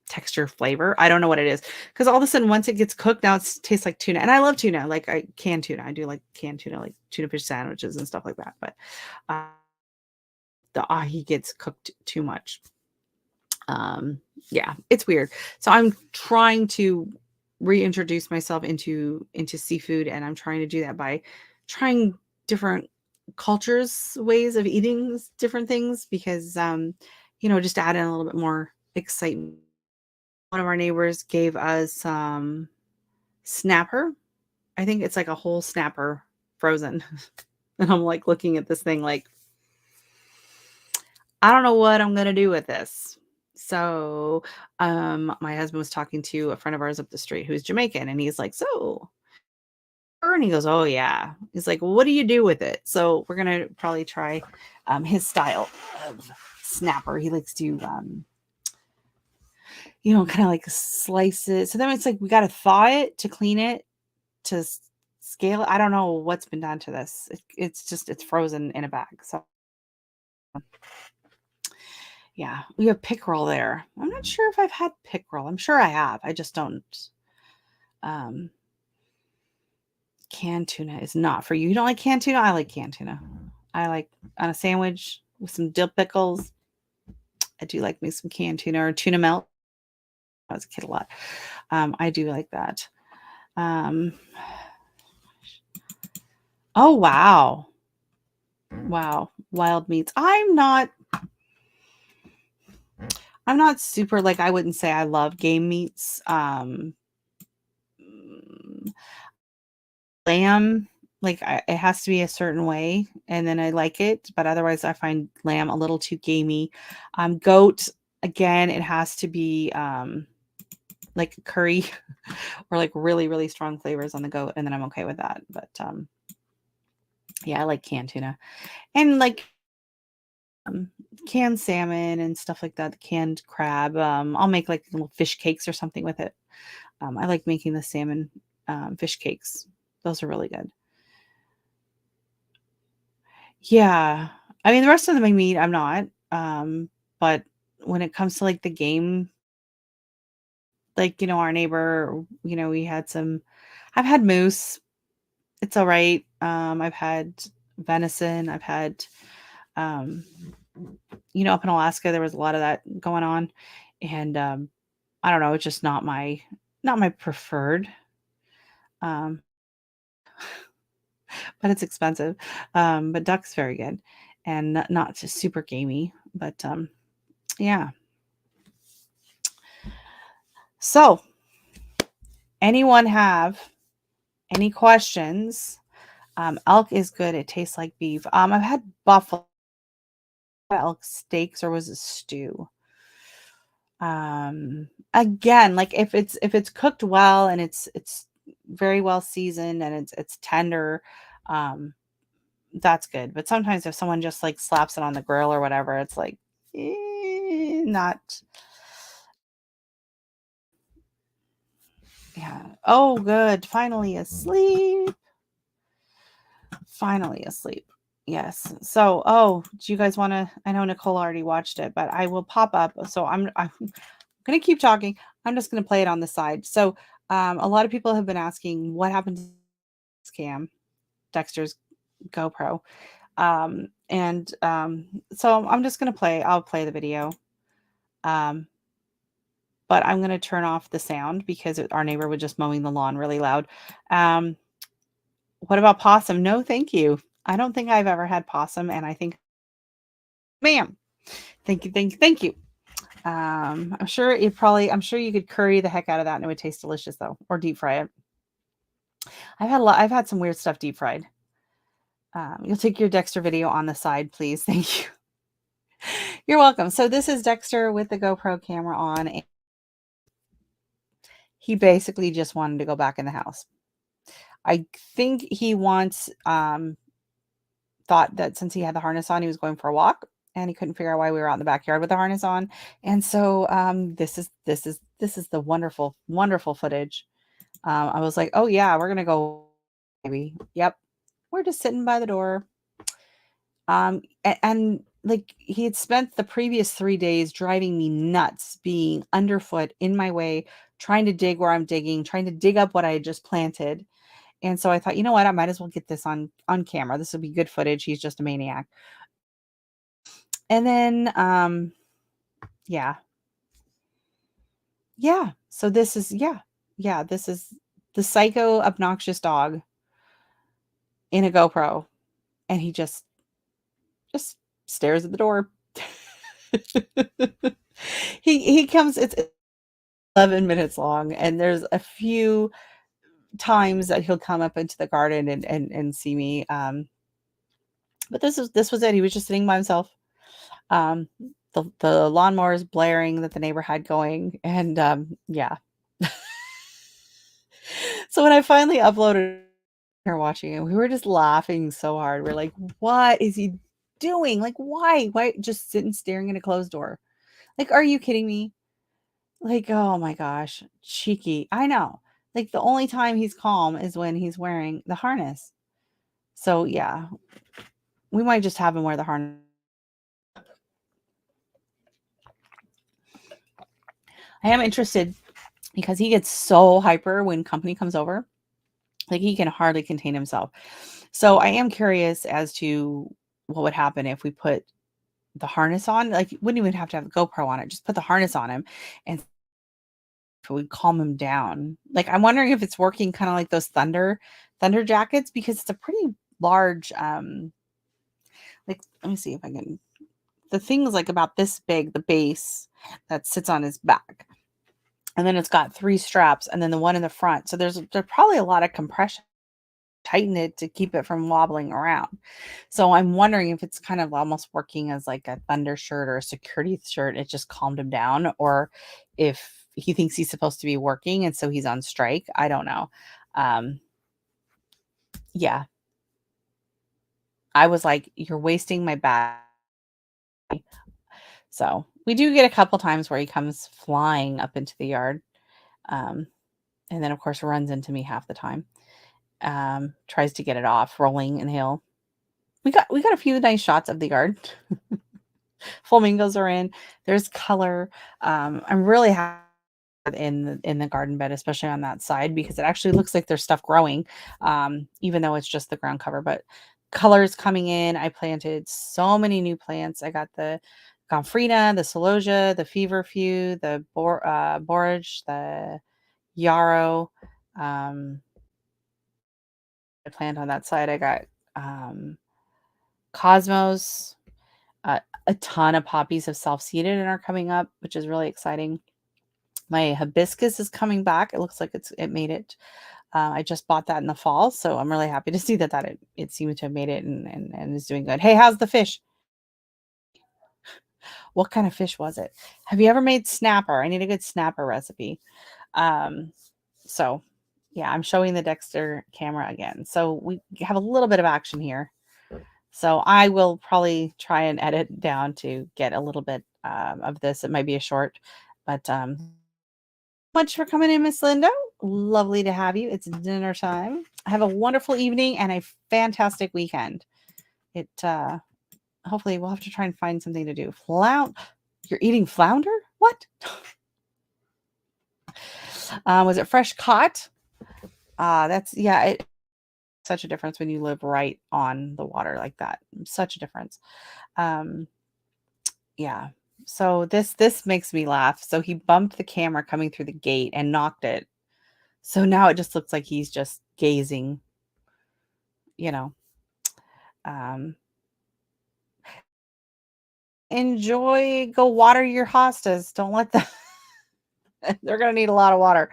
texture flavor. I don't know what it is, because all of a sudden once it gets cooked, now it tastes like tuna, and I love tuna. Like, I canned tuna. I do like canned tuna, like tuna fish sandwiches and stuff like that. But uh, the ahi gets cooked too much. Um, yeah, it's weird. So I'm trying to reintroduce myself into seafood, and I'm trying to do that by trying different cultures, ways of eating different things, because just to add in a little bit more excitement. One of our neighbors gave us snapper. I think it's like a whole snapper frozen. And I'm, like, looking at this thing like, I don't know what I'm gonna do with this. So, my husband was talking to a friend of ours up the street who's Jamaican, and he's like, "So," and he goes, "Oh yeah." He's like, "Well, what do you do with it?" So we're gonna probably try his style of snapper. He likes to, kind of like slice it. So then it's like we got to thaw it to clean it, to scale it. I don't know what's been done to this. It's frozen in a bag. So yeah, we have pickerel there. I'm not sure if I've had pickerel. I'm sure I have. I just don't. Um, Canned tuna is not for you. You don't like canned tuna? I like canned tuna. I like on a sandwich with some dill pickles. I do like me some canned tuna or tuna melt. I was a kid a lot. I do like that. Um, oh wow, wow, wild meats. I'm not super, like, I wouldn't say I love game meats. Mm, Lamb, like, it has to be a certain way, and then I like it, but otherwise I find lamb a little too gamey. Goat, again, it has to be, like curry or, like, really, really strong flavors on the goat, and then I'm okay with that. But, yeah, I like canned tuna and, like, um, canned salmon and stuff like that, canned crab. I'll make, like, little fish cakes or something with it. I like making the salmon, fish cakes. Those are really good. Yeah. I mean, the rest of them I mean, I'm not, but when it comes to, like, the game, Like, our neighbor, we had some I've had moose. It's all right. I've had venison. I've had, um, up in Alaska, there was a lot of that going on. And, I don't know, it's just not my preferred, um, but it's expensive. But duck's very good and not just super gamey, but, yeah. So, anyone have any questions? Elk is good. It tastes like beef. I've had buffalo elk steaks, or was it stew? Again, like if it's cooked well and it's very well seasoned and it's tender, um, that's good. But sometimes if someone just like slaps it on the grill or whatever, it's like not. Yeah. Oh, good. Finally asleep. Finally asleep. Yes. So, do you guys want to? I know Nicole already watched it, but I will pop up. So I'm gonna keep talking. I'm just gonna play it on the side. So, a lot of people have been asking what happened to this cam, Dexter's GoPro, and so I'm just gonna play. I'll play the video, um, but I'm gonna turn off the sound because our neighbor was just mowing the lawn really loud. Um, what about possum? No, thank you. I don't think I've ever had possum, and I think, ma'am, thank you, thank you, thank you. I'm sure you could curry the heck out of that and it would taste delicious though, or deep fry it. I've had some weird stuff deep fried. You'll take your Dexter video on the side, please. Thank you. You're welcome. So this is Dexter with the GoPro camera on. And he basically just wanted to go back in the house. I think he wants thought that since he had the harness on, he was going for a walk and he couldn't figure out why we were out in the backyard with the harness on. And so this is the wonderful, wonderful footage. I was like, oh yeah, we're gonna go, maybe. Yep. We're just sitting by the door. And like he had spent the previous 3 days driving me nuts, being underfoot in my way, trying to dig where I'm digging, trying to dig up what I had just planted. And so I thought, you know what, I might as well get this on camera. This will be good footage. He's just a maniac. And then yeah. Yeah. So this is this is the psycho obnoxious dog in a GoPro. And he just stares at the door. He comes, it's 11 minutes long, and there's a few times that he'll come up into the garden and see me. But this was it. He was just sitting by himself. Um, the lawnmower is blaring that the neighbor had going, and yeah. So when I finally uploaded her watching it, we were just laughing so hard. We're like, what is he doing? Like, why? Why just sitting staring at a closed door? Like, are you kidding me? Like, oh my gosh, cheeky. I know. Like the only time he's calm is when he's wearing the harness. So yeah, we might just have him wear the harness. I am interested because he gets so hyper when company comes over. Like he can hardly contain himself. So I am curious as to what would happen if we put the harness on. Like you wouldn't even have to have the GoPro on it. Just put the harness on him and if it would calm him down. Like I'm wondering if it's working kind of like those thunder jackets because it's a pretty large like let me see if I can, the thing is like about this big, the base that sits on his back. And then it's got 3 straps and then the one in the front. So there's probably a lot of compression, tighten it to keep it from wobbling around. So I'm wondering if it's kind of almost working as like a thunder shirt or a security shirt. It just calmed him down, or if he thinks he's supposed to be working and so he's on strike. I don't know. Um, yeah, I was like, you're wasting my battery. So we do get a couple times where he comes flying up into the yard. Um, and then of course runs into me half the time. Tries to get it off, rolling in the hill. We got a few nice shots of the yard. Flamingos are in. There's color. I'm really happy. in the garden bed, especially on that side, because it actually looks like there's stuff growing, even though it's just the ground cover. But colors coming in. I planted so many new plants. I got the Gomphrena, the Celosia, the Feverfew, the Borage, the Yarrow. Um, I plant on that side. I got um, Cosmos. A ton of poppies have self-seeded and are coming up, which is really exciting. My hibiscus is coming back. It looks like it made it. I just bought that in the fall, so I'm really happy to see that it seemed to have made it and is doing good. Hey, how's the fish? What kind of fish was it? Have you ever made snapper? I need a good snapper recipe. Um, so yeah, I'm showing the Dexter camera again. So we have a little bit of action here. So I will probably try and edit down to get a little bit of this. It might be a short, but much for coming in, Miss Linda. Lovely to have you. It's dinner time. Have a wonderful evening and a fantastic weekend. It hopefully we'll have to try and find something to do. You're eating flounder? What? Was it fresh caught? That's yeah, it such a difference when you live right on the water like that. Such a difference. Um, yeah. So this makes me laugh. So he bumped the camera coming through the gate and knocked it. So now it just looks like he's just gazing, you know. Um, enjoy, go water your hostas. Don't let them they're gonna need a lot of water.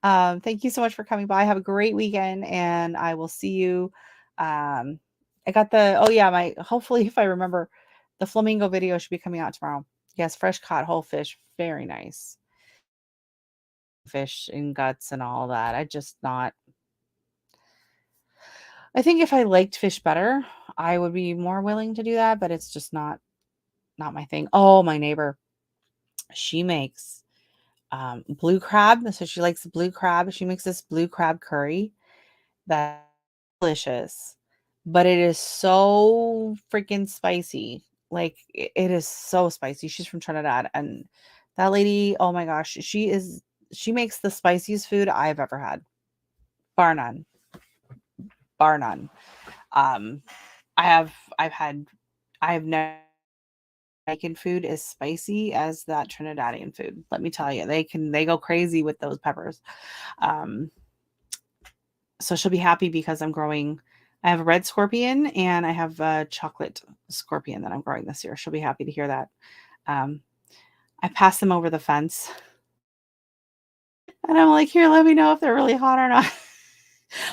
Thank you so much for coming by. Have a great weekend and I will see you. I got oh yeah, my hopefully if I remember the flamingo video should be coming out tomorrow. Yes, fresh caught whole fish. Very nice. Fish and guts and all that. I think if I liked fish better, I would be more willing to do that, but it's just not my thing. Oh, my neighbor, she makes blue crab. So she likes the blue crab. She makes this blue crab curry that's delicious, but it is so freaking spicy. Like it is so spicy. She's from Trinidad, and that lady, oh my gosh, she makes the spiciest food I've ever had, bar none, bar none. Um, I've had I've never Jamaican food as spicy as that Trinidadian food. Let me tell you, they go crazy with those peppers. Um, so she'll be happy because I have a red scorpion and I have a chocolate scorpion that I'm growing this year. She'll be happy to hear that. Um, I pass them over the fence and I'm like, here, let me know if they're really hot or not.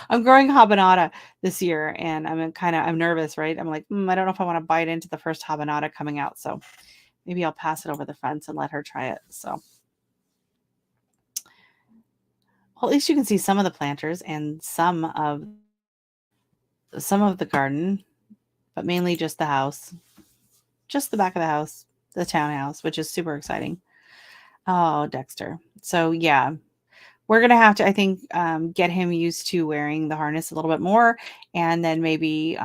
I'm growing habanada this year and I'm nervous, right? I'm like, I don't know if I want to bite into the first habanada coming out. So maybe I'll pass it over the fence and let her try it. So, well, at least you can see some of the planters and some of the garden, but mainly just the house, just the back of the house, the townhouse, which is super exciting. Oh, Dexter. So yeah, we're gonna have to, I think, get him used to wearing the harness a little bit more, and then maybe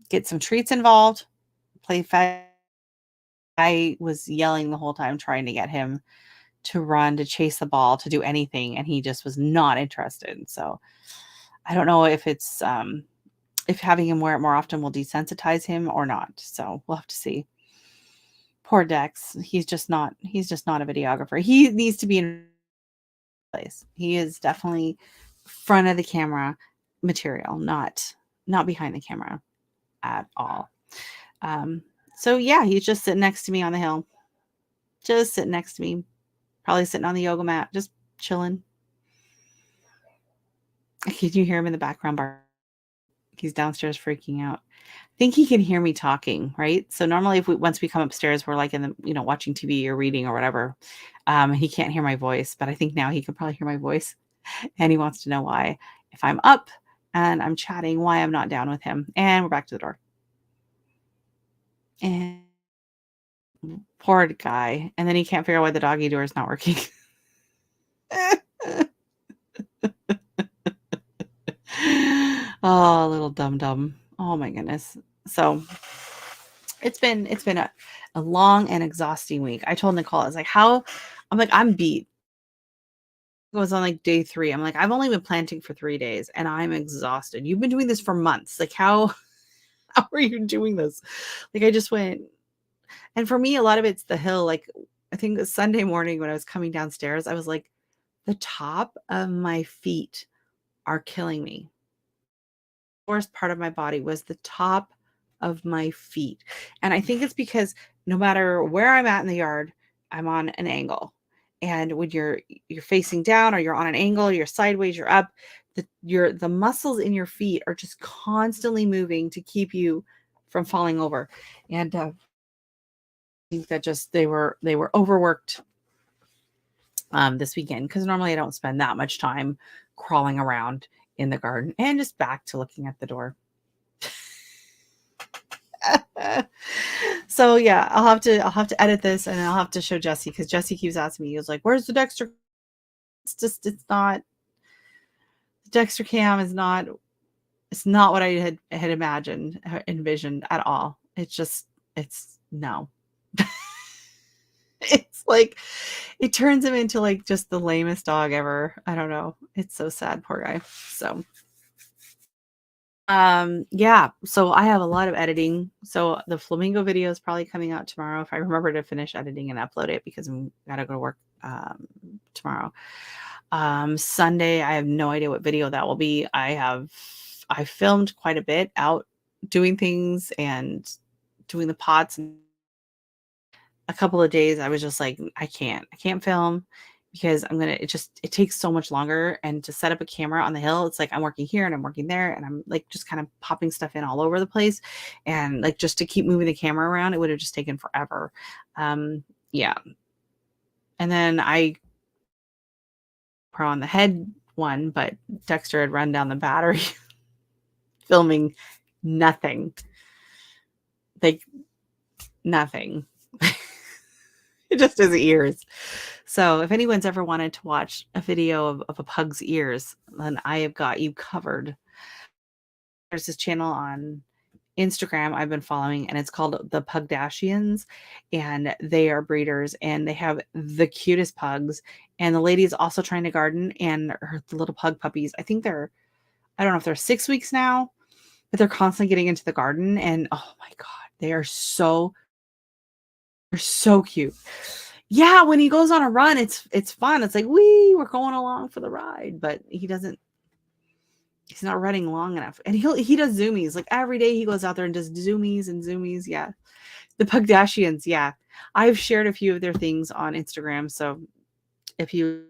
get some treats involved. Play fetch. I was yelling the whole time trying to get him to run, to chase the ball, to do anything, and he just was not interested. So I don't know if having him wear it more often will desensitize him or not. So we'll have to see. Poor Dex. He's just not a videographer. He needs to be in place. He is definitely front of the camera material, not behind the camera at all. So yeah, he's just sitting next to me on the hill. Just sitting next to me. Probably sitting on the yoga mat, just chilling. Can you hear him in the background bar? He's downstairs freaking out. I think he can hear me talking, right? So normally once we come upstairs, we're like in the, watching TV or reading or whatever. He can't hear my voice, but I think now he can probably hear my voice and he wants to know why, if I'm up and I'm chatting, why I'm not down with him. And we're back to the door. And poor guy. And then he can't figure out why the doggy door is not working. Oh, little dum-dum. Oh my goodness. So it's been a long and exhausting week. I told Nicole, I was like, I'm beat. I was on like day 3. I'm like, I've only been planting for 3 days and I'm exhausted. You've been doing this for months. Like, how how are you doing this? Like, I just went, and for me, a lot of it's the hill. Like, I think it was Sunday morning when I was coming downstairs, I was like, the top of my feet are killing me. Worst part of my body was the top of my feet. And I think it's because no matter where I'm at in the yard, I'm on an angle. And when you're facing down or you're on an angle, you're sideways, you're up, the muscles in your feet are just constantly moving to keep you from falling over. And I think that just they were overworked this weekend, because normally I don't spend that much time crawling around in the garden. And just back to looking at the door. So yeah, I'll have to edit this, and I'll have to show Jesse, because Jesse keeps asking me. He was like, "Where's the Dexter?" It's not, the Dexter cam is not. It's not what I had imagined, envisioned at all. It's no. It's like it turns him into like just the lamest dog ever. I don't know. It's so sad, poor guy. So yeah, so I have a lot of editing. So the flamingo video is probably coming out tomorrow if I remember to finish editing and upload it, because I'm gotta go to work tomorrow. Sunday, I have no idea what video that will be. I filmed quite a bit out doing things and doing the pots. And a couple of days I was just like, I can't film, because it takes so much longer. And to set up a camera on the hill, it's like I'm working here and I'm working there and I'm like just kind of popping stuff in all over the place. And like, just to keep moving the camera around, it would have just taken forever. Yeah. And then I pro on the head one, but Dexter had run down the battery filming nothing. Like nothing. Just his ears. So if anyone's ever wanted to watch a video of a pug's ears, then I have got you covered. There's this channel on Instagram I've been following, and it's called the Pugdashians, and they are breeders and they have the cutest pugs. And the lady is also trying to garden, and the little pug puppies, I don't know if they're 6 weeks now, but they're constantly getting into the garden. And oh my God, they're so cute. Yeah, when he goes on a run, it's fun. It's like, we're going along for the ride, but he's not running long enough. And he does zoomies. Like every day he goes out there and does zoomies and zoomies. Yeah. The Pugdashians, yeah. I've shared a few of their things on Instagram. So if you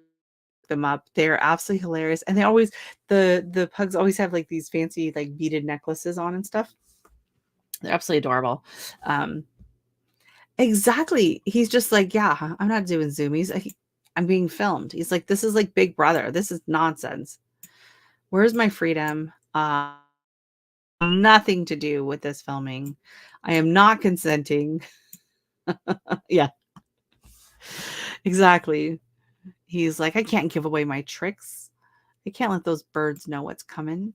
look them up, they're absolutely hilarious. And the pugs always have like these fancy like beaded necklaces on and stuff. They're absolutely adorable. Exactly. He's just like, yeah, I'm not doing zoomies. I'm being filmed. He's like, this is like Big Brother. This is nonsense. Where's my freedom? Nothing to do with this filming. I am not consenting. Yeah, exactly. He's like, I can't give away my tricks. I can't let those birds know what's coming.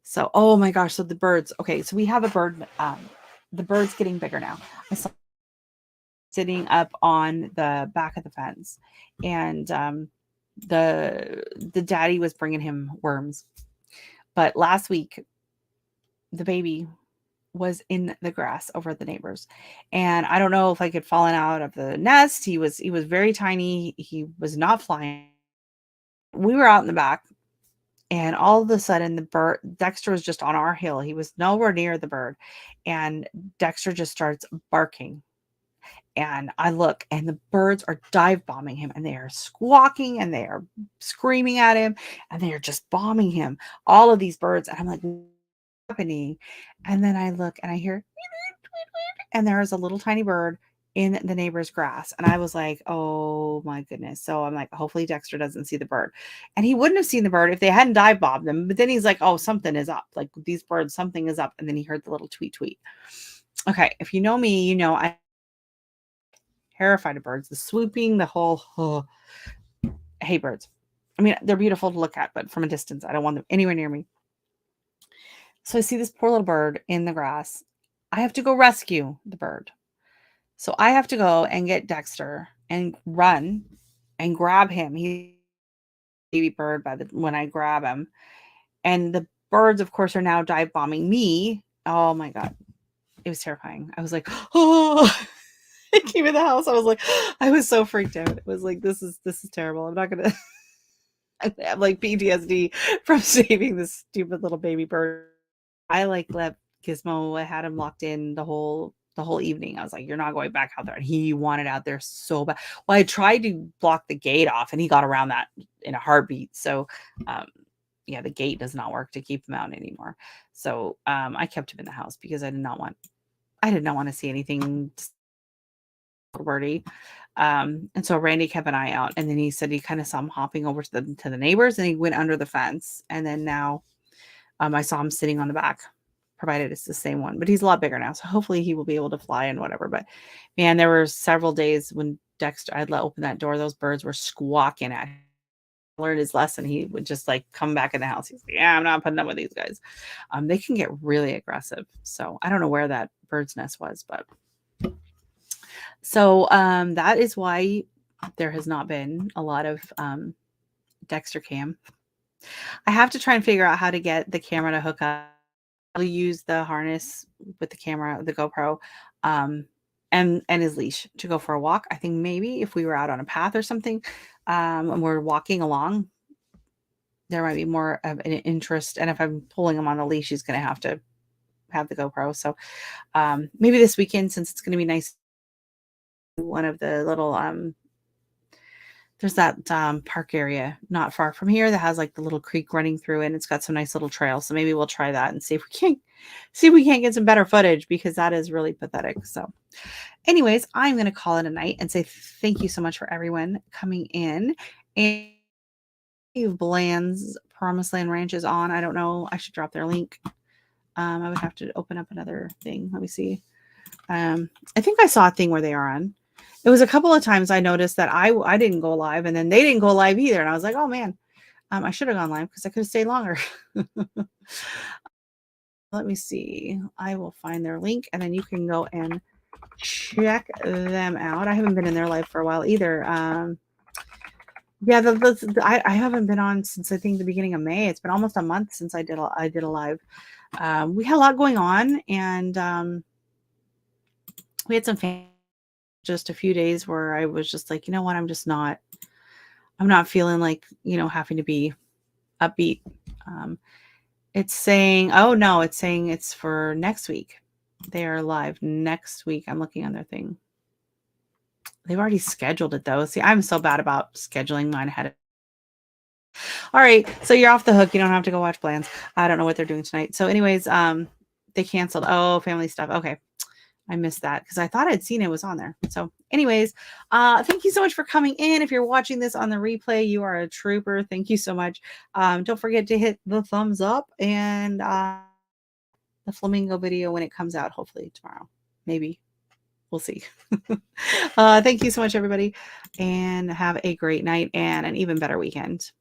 So, oh my gosh. So the birds. Okay. So we have a bird. The bird's getting bigger now. I saw sitting up on the back of the fence, and the daddy was bringing him worms. But last week, the baby was in the grass over the neighbors, and I don't know if like had fallen out of the nest. He was very tiny. He was not flying. We were out in the back, and all of a sudden the bird, Dexter was just on our hill. He was nowhere near the bird, and Dexter just starts barking. And I look, and the birds are dive bombing him, and they are squawking and they are screaming at him, and they are just bombing him. All of these birds. And I'm like, what's happening? And then I look and I hear, and there is a little tiny bird in the neighbor's grass. And I was like, oh my goodness. So I'm like, hopefully Dexter doesn't see the bird. And he wouldn't have seen the bird if they hadn't dive bombed them. But then he's like, oh, something is up. Like these birds, something is up. And then he heard the little tweet tweet. Okay. If you know me, you know I terrified of birds. The swooping, the whole, oh, I hate birds. I mean, they're beautiful to look at, but from a distance, I don't want them anywhere near me. So I see this poor little bird in the grass. I have to go rescue the bird. So I have to go and get Dexter and run and grab him. He baby bird when I grab him. And the birds, of course, are now dive bombing me. Oh my God. It was terrifying. I was like, oh, I came in the house. I was like, I was so freaked out. It was like, this is terrible. I'm not going to have like PTSD from saving this stupid little baby bird. I like let Gizmo, I had him locked in the whole evening. I was like, you're not going back out there. And he wanted out there so bad. Well, I tried to block the gate off and he got around that in a heartbeat. So, yeah, the gate does not work to keep him out anymore. So, I kept him in the house because I did not want to see anything birdie. And so Randy kept an eye out, and then he said he kind of saw him hopping over to the neighbors, and he went under the fence. And then now, I saw him sitting on the back, provided it's the same one, but he's a lot bigger now. So hopefully he will be able to fly and whatever. But man, there were several days when Dexter, I'd let open that door. Those birds were squawking at him. Learned his lesson. He would just like come back in the house. He's like, yeah, I'm not putting up with these guys. They can get really aggressive. So I don't know where that bird's nest was, but so that is why there has not been a lot of Dexter cam. I have to try and figure out how to get the camera to hook up. I'll use the harness with the camera, the GoPro, and his leash to go for a walk. I think maybe if we were out on a path or something, and we're walking along, there might be more of an interest. And if I'm pulling him on the leash, he's going to have to have the GoPro. So maybe this weekend, since it's going to be nice, one of the little there's that park area not far from here that has like the little creek running through it, and it's got some nice little trails. So maybe we'll try that and see if we can't get some better footage, because that is really pathetic. So anyways, I'm going to call it a night and say thank you so much for everyone coming in. And Bland's Promised Land Ranch is on. I don't know. I should drop their link. I would have to open up another thing. Let me see. I think I saw a thing where they are on. It was a couple of times I noticed that I didn't go live, and then they didn't go live either. And I was like, oh man, I should have gone live because I could have stayed longer. Let me see. I will find their link, and then you can go and check them out. I haven't been in their live for a while either. Yeah, I haven't been on since I think the beginning of May. It's been almost a month since I did a live. We had a lot going on, and we had some just a few days where I was just like, you know what, I'm not feeling like, having to be upbeat. It's saying, oh no, it's saying it's for next week. They are live next week. I'm looking on their thing. They've already scheduled it though. See, I'm so bad about scheduling mine ahead of. All right, so you're off the hook. You don't have to go watch Plans. I don't know what they're doing tonight. So anyways, they canceled. Oh, family stuff. Okay. I missed that because I thought I'd seen it was on there. So anyways, thank you so much for coming in. If you're watching this on the replay, you are a trooper. Thank you so much. Don't forget to hit the thumbs up and the flamingo video when it comes out, hopefully tomorrow. Maybe. We'll see. Thank you so much, everybody, and have a great night and an even better weekend.